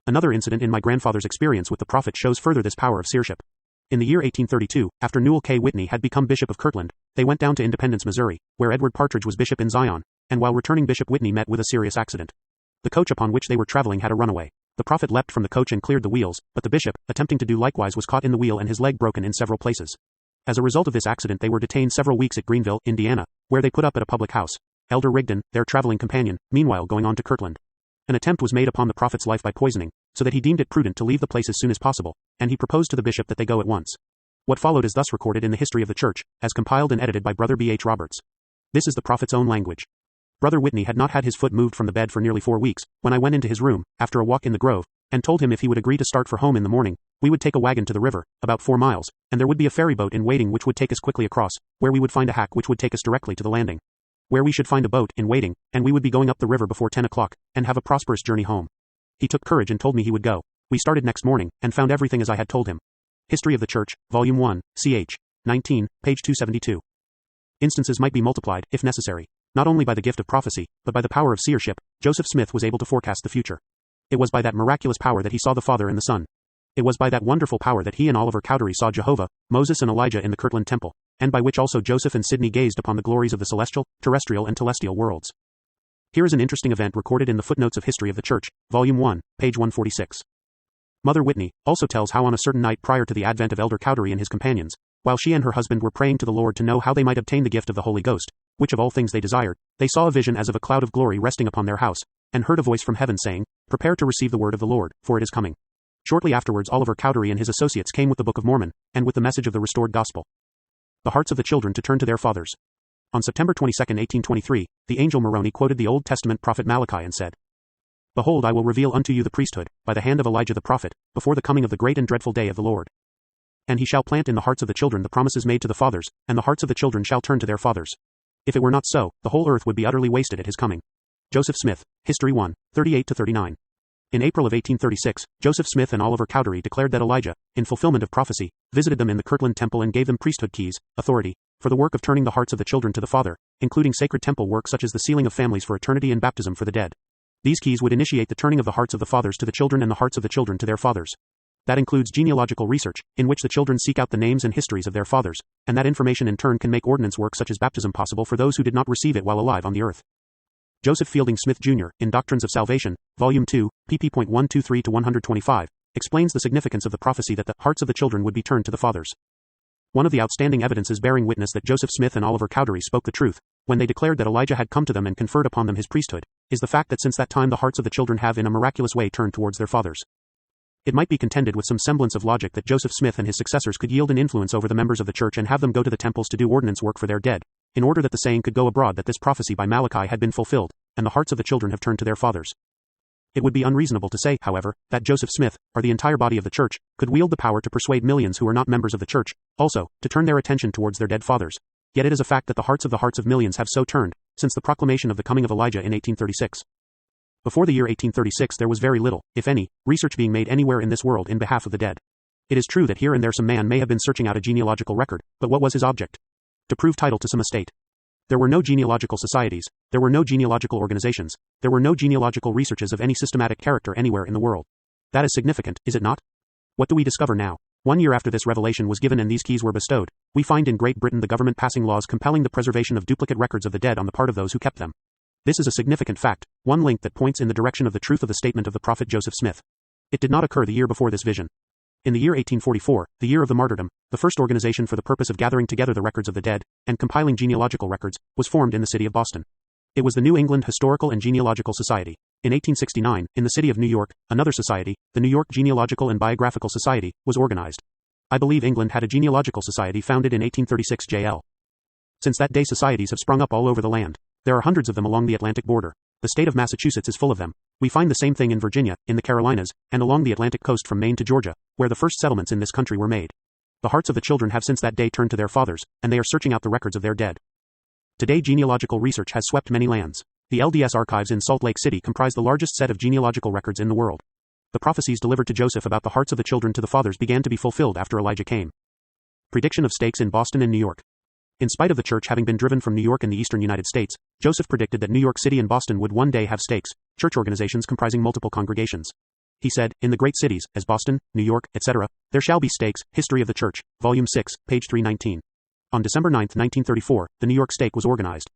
Another incident in my grandfather's experience with the prophet shows further this power of seership. In the year 1832, after Newell K. Whitney had become Bishop of Kirtland, they went down to Independence, Missouri, where Edward Partridge was bishop in Zion, and while returning Bishop Whitney met with a serious accident. The coach upon which they were traveling had a runaway. The prophet leapt from the coach and cleared the wheels, but the bishop, attempting to do likewise, was caught in the wheel and his leg broken in several places. As a result of this accident they were detained several weeks at Greenville, Indiana, where they put up at a public house. Elder Rigdon, their traveling companion, meanwhile going on to Kirtland. An attempt was made upon the prophet's life by poisoning, so that he deemed it prudent to leave the place as soon as possible, and he proposed to the bishop that they go at once. What followed is thus recorded in the history of the church, as compiled and edited by Brother B. H. Roberts. This is the prophet's own language. Brother Whitney had not had his foot moved from the bed for nearly 4 weeks, when I went into his room, after a walk in the grove, and told him if he would agree to start for home in the morning, we would take a wagon to the river, about 4 miles, and there would be a ferry boat in waiting which would take us quickly across, where we would find a hack which would take us directly to the landing, where we should find a boat in waiting, and we would be going up the river before 10 o'clock, and have a prosperous journey home. He took courage and told me he would go. We started next morning, and found everything as I had told him. History of the Church, Volume 1, ch. 19, page 272. Instances might be multiplied, if necessary. Not only by the gift of prophecy, but by the power of seership, Joseph Smith was able to forecast the future. It was by that miraculous power that he saw the Father and the Son. It was by that wonderful power that he and Oliver Cowdery saw Jehovah, Moses and Elijah in the Kirtland Temple, and by which also Joseph and Sidney gazed upon the glories of the celestial, terrestrial and telestial worlds. Here is an interesting event recorded in the footnotes of History of the Church, Volume 1, page 146. Mother Whitney also tells how on a certain night prior to the advent of Elder Cowdery and his companions, while she and her husband were praying to the Lord to know how they might obtain the gift of the Holy Ghost, which of all things they desired, they saw a vision as of a cloud of glory resting upon their house, and heard a voice from heaven saying, "Prepare to receive the word of the Lord, for it is coming." Shortly afterwards Oliver Cowdery and his associates came with the Book of Mormon, and with the message of the restored gospel. The hearts of the children to turn to their fathers. On September 22, 1823, the angel Moroni quoted the Old Testament prophet Malachi and said, "Behold, I will reveal unto you the priesthood, by the hand of Elijah the prophet, before the coming of the great and dreadful day of the Lord. And he shall plant in the hearts of the children the promises made to the fathers, and the hearts of the children shall turn to their fathers. If it were not so, the whole earth would be utterly wasted at his coming." Joseph Smith, History 1, 38-39. In April of 1836, Joseph Smith and Oliver Cowdery declared that Elijah, in fulfillment of prophecy, visited them in the Kirtland Temple and gave them priesthood keys, authority, for the work of turning the hearts of the children to the Father, including sacred temple work such as the sealing of families for eternity and baptism for the dead. These keys would initiate the turning of the hearts of the fathers to the children and the hearts of the children to their fathers. That includes genealogical research, in which the children seek out the names and histories of their fathers, and that information in turn can make ordinance work such as baptism possible for those who did not receive it while alive on the earth. Joseph Fielding Smith Jr., in Doctrines of Salvation, Volume 2, pp.123-125, explains the significance of the prophecy that the hearts of the children would be turned to the fathers. One of the outstanding evidences bearing witness that Joseph Smith and Oliver Cowdery spoke the truth, when they declared that Elijah had come to them and conferred upon them his priesthood, is the fact that since that time the hearts of the children have in a miraculous way turned towards their fathers. It might be contended with some semblance of logic that Joseph Smith and his successors could yield an influence over the members of the church and have them go to the temples to do ordinance work for their dead, in order that the saying could go abroad that this prophecy by Malachi had been fulfilled, and the hearts of the children have turned to their fathers. It would be unreasonable to say, however, that Joseph Smith, or the entire body of the church, could wield the power to persuade millions who are not members of the church, also, to turn their attention towards their dead fathers. Yet it is a fact that the hearts of millions have so turned, since the proclamation of the coming of Elijah in 1836. Before the year 1836 there was very little, if any, research being made anywhere in this world in behalf of the dead. It is true that here and there some man may have been searching out a genealogical record, but what was his object? To prove title to some estate. There were no genealogical societies, there were no genealogical organizations, there were no genealogical researches of any systematic character anywhere in the world. That is significant, is it not? What do we discover now? 1 year after this revelation was given and these keys were bestowed, we find in Great Britain the government passing laws compelling the preservation of duplicate records of the dead on the part of those who kept them. This is a significant fact, one link that points in the direction of the truth of the statement of the prophet Joseph Smith. It did not occur the year before this vision. In the year 1844, the year of the martyrdom, the first organization for the purpose of gathering together the records of the dead, and compiling genealogical records, was formed in the city of Boston. It was the New England Historical and Genealogical Society. In 1869, in the city of New York, another society, the New York Genealogical and Biographical Society, was organized. I believe England had a genealogical society founded in 1836 JL. Since that day societies have sprung up all over the land. There are hundreds of them along the Atlantic border. The state of Massachusetts is full of them. We find the same thing in Virginia, in the Carolinas, and along the Atlantic coast from Maine to Georgia, where the first settlements in this country were made. The hearts of the children have since that day turned to their fathers, and they are searching out the records of their dead. Today genealogical research has swept many lands. The LDS archives in Salt Lake City comprise the largest set of genealogical records in the world. The prophecies delivered to Joseph about the hearts of the children to the fathers began to be fulfilled after Elijah came. Prediction of stakes in Boston and New York. In spite of the church having been driven from New York and the eastern United States, Joseph predicted that New York City and Boston would one day have stakes, church organizations comprising multiple congregations. He said, "In the great cities, as Boston, New York, etc., there shall be stakes." History of the Church, Volume 6, page 319. On December 9, 1934, the New York stake was organized.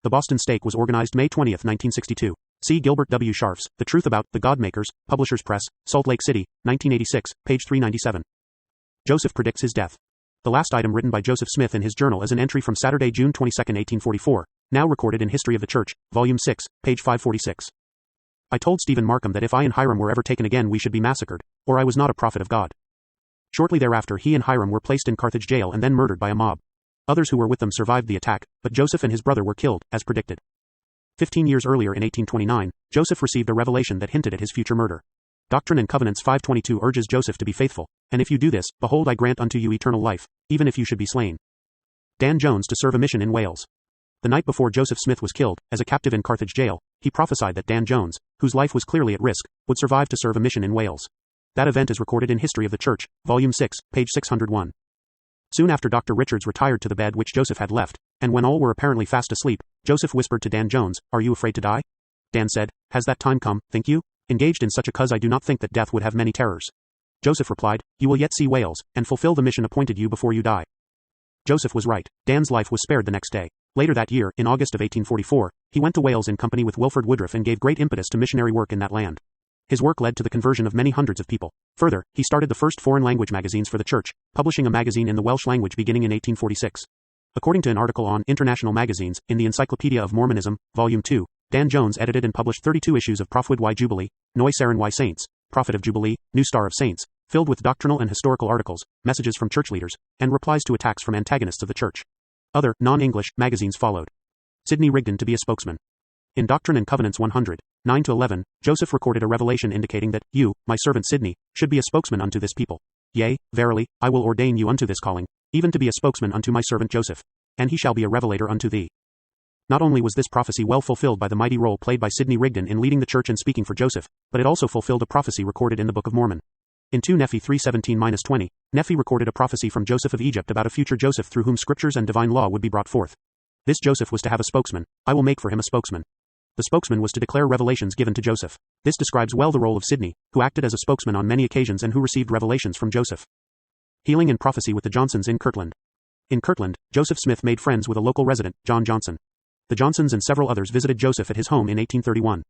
The Boston stake was organized May 20, 1962. See Gilbert W. Scharf's The Truth About the Godmakers, Publishers Press, Salt Lake City, 1986, page 397. Joseph predicts his death. The last item written by Joseph Smith in his journal is an entry from Saturday, June 22, 1844, now recorded in History of the Church, Volume 6, page 546. I told Stephen Markham that if I and Hiram were ever taken again we should be massacred, or I was not a prophet of God. Shortly thereafter he and Hiram were placed in Carthage jail and then murdered by a mob. Others who were with them survived the attack, but Joseph and his brother were killed, as predicted. 15 years earlier in 1829, Joseph received a revelation that hinted at his future murder. Doctrine and Covenants 5:22 urges Joseph to be faithful, and if you do this, behold I grant unto you eternal life, even if you should be slain. Dan Jones to serve a mission in Wales. The night before Joseph Smith was killed, as a captive in Carthage jail, he prophesied that Dan Jones, whose life was clearly at risk, would survive to serve a mission in Wales. That event is recorded in History of the Church, Volume 6, page 601. Soon after Dr. Richards retired to the bed which Joseph had left, and when all were apparently fast asleep, Joseph whispered to Dan Jones, "Are you afraid to die?" Dan said, "Has that time come, think you? Engaged in such a cause I do not think that death would have many terrors." Joseph replied, "You will yet see Wales, and fulfill the mission appointed you before you die." Joseph was right. Dan's life was spared the next day. Later that year, in August of 1844, he went to Wales in company with Wilford Woodruff and gave great impetus to missionary work in that land. His work led to the conversion of many hundreds of people. Further, he started the first foreign language magazines for the church, publishing a magazine in the Welsh language beginning in 1846. According to an article on International Magazines, in the Encyclopedia of Mormonism, Volume 2, Dan Jones edited and published 32 issues of Prophet Y Jubilee, Noi Saren Y Saints, Prophet of Jubilee, New Star of Saints, filled with doctrinal and historical articles, messages from church leaders, and replies to attacks from antagonists of the church. Other, non-English, magazines followed. Sidney Rigdon to be a spokesman. In Doctrine and Covenants 100, 9-11, Joseph recorded a revelation indicating that, "You, my servant Sidney, should be a spokesman unto this people. Yea, verily, I will ordain you unto this calling, even to be a spokesman unto my servant Joseph. And he shall be a revelator unto thee." Not only was this prophecy well fulfilled by the mighty role played by Sidney Rigdon in leading the church and speaking for Joseph, but it also fulfilled a prophecy recorded in the Book of Mormon. In 2 Nephi 3:17-20, Nephi recorded a prophecy from Joseph of Egypt about a future Joseph through whom scriptures and divine law would be brought forth. This Joseph was to have a spokesman. I will make for him a spokesman. The spokesman was to declare revelations given to Joseph. This describes well the role of Sidney, who acted as a spokesman on many occasions and who received revelations from Joseph. Healing and prophecy with the Johnsons in Kirtland. In Kirtland, Joseph Smith made friends with a local resident, John Johnson. The Johnsons and several others visited Joseph at his home in 1831.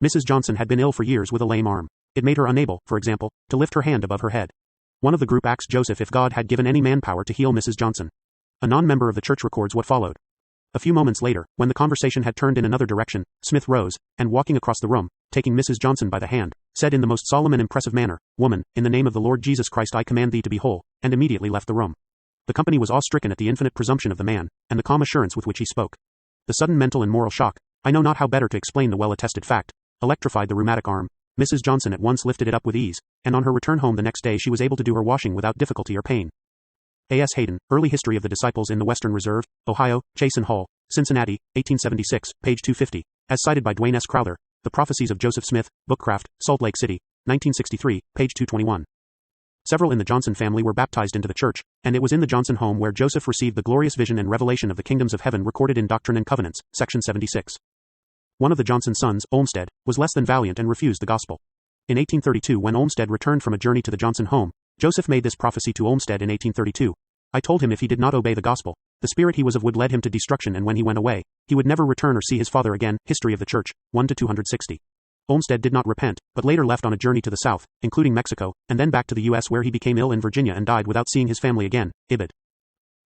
Mrs. Johnson had been ill for years with a lame arm. It made her unable, for example, to lift her hand above her head. One of the group asked Joseph if God had given any man power to heal Mrs. Johnson. A non-member of the church records what followed. A few moments later, when the conversation had turned in another direction, Smith rose, and walking across the room, taking Mrs. Johnson by the hand, said in the most solemn and impressive manner, "Woman, in the name of the Lord Jesus Christ I command thee to be whole," and immediately left the room. The company was awe-stricken at the infinite presumption of the man, and the calm assurance with which he spoke. The sudden mental and moral shock, I know not how better to explain the well-attested fact, electrified the rheumatic arm. Mrs. Johnson at once lifted it up with ease, and on her return home the next day she was able to do her washing without difficulty or pain. A. S. Hayden, Early History of the Disciples in the Western Reserve, Ohio, Chase and Hall, Cincinnati, 1876, page 250, as cited by Dwayne S. Crowther, The Prophecies of Joseph Smith, Bookcraft, Salt Lake City, 1963, page 221. Several in the Johnson family were baptized into the church, and it was in the Johnson home where Joseph received the glorious vision and revelation of the kingdoms of heaven recorded in Doctrine and Covenants, section 76. One of the Johnson sons, Olmsted, was less than valiant and refused the gospel. In 1832, when Olmsted returned from a journey to the Johnson home, Joseph made this prophecy to Olmsted in 1832. I told him if he did not obey the gospel, the spirit he was of would lead him to destruction, and when he went away, he would never return or see his father again. History of the Church, 1-260. Olmsted did not repent, but later left on a journey to the south, including Mexico, and then back to the U.S. where he became ill in Virginia and died without seeing his family again. Ibid.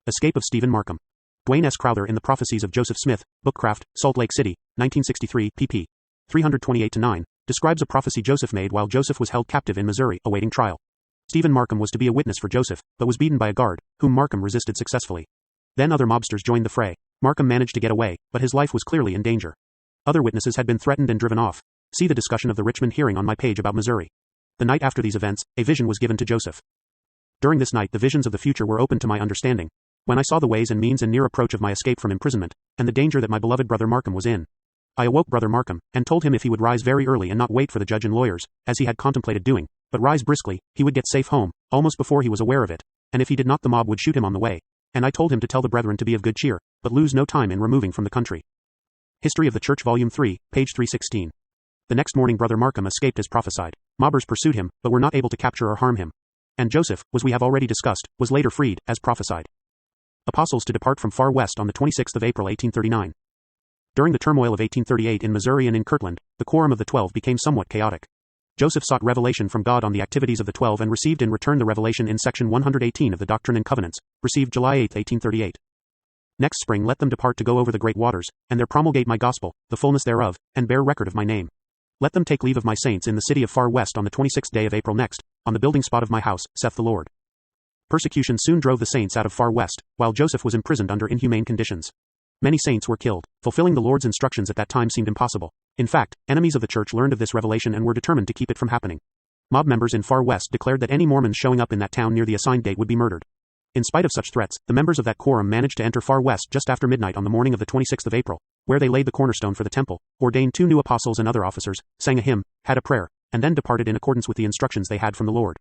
Escape of Stephen Markham. Dwayne S. Crowther in The Prophecies of Joseph Smith, Bookcraft, Salt Lake City, 1963, pp. 328-9, describes a prophecy Joseph made while Joseph was held captive in Missouri, awaiting trial. Stephen Markham was to be a witness for Joseph, but was beaten by a guard, whom Markham resisted successfully. Then other mobsters joined the fray. Markham managed to get away, but his life was clearly in danger. Other witnesses had been threatened and driven off. See the discussion of the Richmond hearing on my page about Missouri. The night after these events, a vision was given to Joseph. During this night the visions of the future were opened to my understanding. When I saw the ways and means and near approach of my escape from imprisonment, and the danger that my beloved brother Markham was in, I awoke brother Markham, and told him if he would rise very early and not wait for the judge and lawyers, as he had contemplated doing, but rise briskly, he would get safe home, almost before he was aware of it, and if he did not the mob would shoot him on the way, and I told him to tell the brethren to be of good cheer, but lose no time in removing from the country. History of the Church Volume 3, page 316. The next morning Brother Markham escaped as prophesied. Mobbers pursued him, but were not able to capture or harm him. And Joseph, as we have already discussed, was later freed, as prophesied. Apostles to depart from Far West on the 26th of April 1839. During the turmoil of 1838 in Missouri and in Kirtland, the quorum of the 12 became somewhat chaotic. Joseph sought revelation from God on the activities of the 12 and received in return the revelation in section 118 of the Doctrine and Covenants, received July 8, 1838. Next spring let them depart to go over the great waters, and there promulgate my gospel, the fullness thereof, and bear record of my name. Let them take leave of my saints in the city of Far West on the 26th day of April next, on the building spot of my house, saith the Lord. Persecution soon drove the saints out of Far West, while Joseph was imprisoned under inhumane conditions. Many saints were killed. Fulfilling the Lord's instructions at that time seemed impossible. In fact, enemies of the church learned of this revelation and were determined to keep it from happening. Mob members in Far West declared that any Mormons showing up in that town near the assigned date would be murdered. In spite of such threats, the members of that quorum managed to enter Far West just after midnight on the morning of the 26th of April, where they laid the cornerstone for the temple, ordained 2 new apostles and other officers, sang a hymn, had a prayer, and then departed in accordance with the instructions they had from the Lord.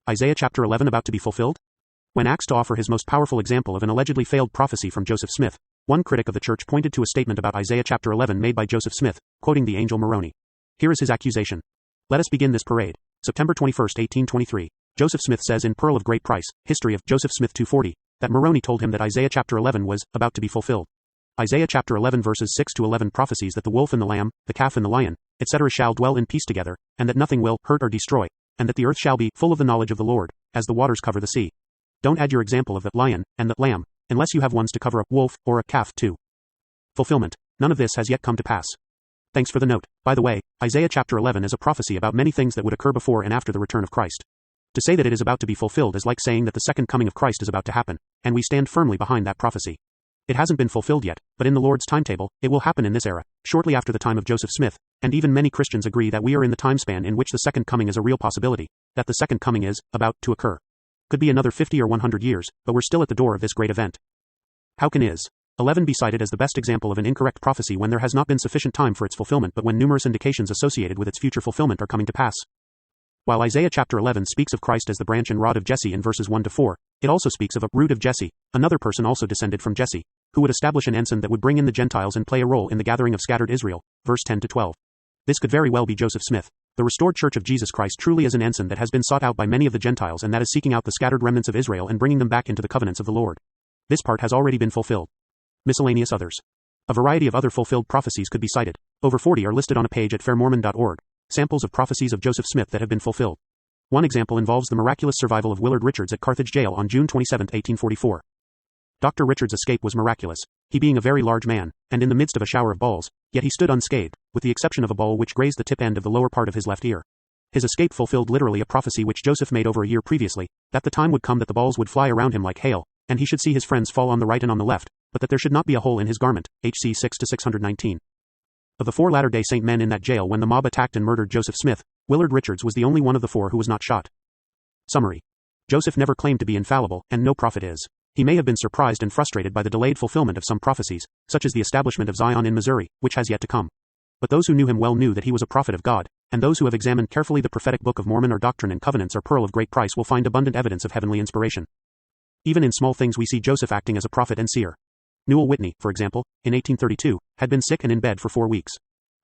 Isaiah chapter 11 about to be fulfilled? When asked to offer his most powerful example of an allegedly failed prophecy from Joseph Smith, one critic of the church pointed to a statement about Isaiah chapter 11 made by Joseph Smith, quoting the angel Moroni. Here is his accusation. Let us begin this parade. September 21, 1823. Joseph Smith says in Pearl of Great Price, History of Joseph Smith 240, that Moroni told him that Isaiah chapter 11 was about to be fulfilled. Isaiah chapter 11 verses 6 to 11 prophesies that the wolf and the lamb, the calf and the lion, etc. shall dwell in peace together, and that nothing will hurt or destroy, and that the earth shall be full of the knowledge of the Lord, as the waters cover the sea. Don't add your example of the lion and the lamb, unless you have ones to cover a wolf or a calf too. Fulfillment. None of this has yet come to pass. Thanks for the note. By the way, Isaiah chapter 11 is a prophecy about many things that would occur before and after the return of Christ. To say that it is about to be fulfilled is like saying that the second coming of Christ is about to happen, and we stand firmly behind that prophecy. It hasn't been fulfilled yet, but in the Lord's timetable, it will happen in this era, shortly after the time of Joseph Smith, and even many Christians agree that we are in the time span in which the second coming is a real possibility, that the second coming is about to occur. Could be another 50 or 100 years, but we're still at the door of this great event. How can Is. 11 be cited as the best example of an incorrect prophecy when there has not been sufficient time for its fulfillment but when numerous indications associated with its future fulfillment are coming to pass? While Isaiah chapter 11 speaks of Christ as the branch and rod of Jesse in verses 1 to 4, it also speaks of a root of Jesse, another person also descended from Jesse, who would establish an ensign that would bring in the Gentiles and play a role in the gathering of scattered Israel, verse 10 to 12. This could very well be Joseph Smith. The restored Church of Jesus Christ truly is an ensign that has been sought out by many of the Gentiles and that is seeking out the scattered remnants of Israel and bringing them back into the covenants of the Lord. This part has already been fulfilled. Miscellaneous others. A variety of other fulfilled prophecies could be cited. Over 40 are listed on a page at fairmormon.org. Samples of prophecies of Joseph Smith that have been fulfilled. One example involves the miraculous survival of Willard Richards at Carthage Jail on June 27, 1844. Dr. Richards' escape was miraculous, he being a very large man, and in the midst of a shower of balls, yet he stood unscathed, with the exception of a ball which grazed the tip end of the lower part of his left ear. His escape fulfilled literally a prophecy which Joseph made over a year previously, that the time would come that the balls would fly around him like hail, and he should see his friends fall on the right and on the left, but that there should not be a hole in his garment, HC 6 to 619. Of the 4 Latter-day Saint men in that jail when the mob attacked and murdered Joseph Smith, Willard Richards was the only one of the 4 who was not shot. Summary. Joseph never claimed to be infallible, and no prophet is. He may have been surprised and frustrated by the delayed fulfillment of some prophecies, such as the establishment of Zion in Missouri, which has yet to come. But those who knew him well knew that he was a prophet of God, and those who have examined carefully the prophetic book of Mormon or Doctrine and Covenants or Pearl of Great Price will find abundant evidence of heavenly inspiration. Even in small things we see Joseph acting as a prophet and seer. Newell Whitney, for example, in 1832, had been sick and in bed for 4 weeks.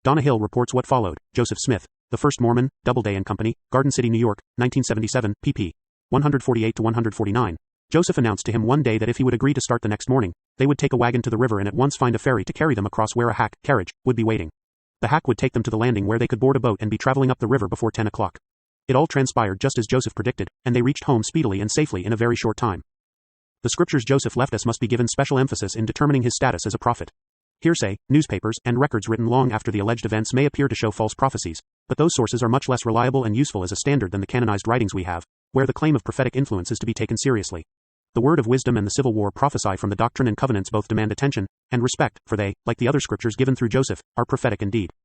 Donna Hill reports what followed. Joseph Smith, The First Mormon, Doubleday and Company, Garden City, New York, 1977, pp. 148 to 149. Joseph announced to him one day that if he would agree to start the next morning, they would take a wagon to the river and at once find a ferry to carry them across where a hack carriage would be waiting. The hack would take them to the landing where they could board a boat and be traveling up the river before 10 o'clock. It all transpired just as Joseph predicted, and they reached home speedily and safely in a very short time. The scriptures Joseph left us must be given special emphasis in determining his status as a prophet. Hearsay, newspapers, and records written long after the alleged events may appear to show false prophecies, but those sources are much less reliable and useful as a standard than the canonized writings we have, where the claim of prophetic influence is to be taken seriously. The word of wisdom and the Civil War prophesy from the Doctrine and Covenants both demand attention and respect, for they, like the other scriptures given through Joseph, are prophetic indeed.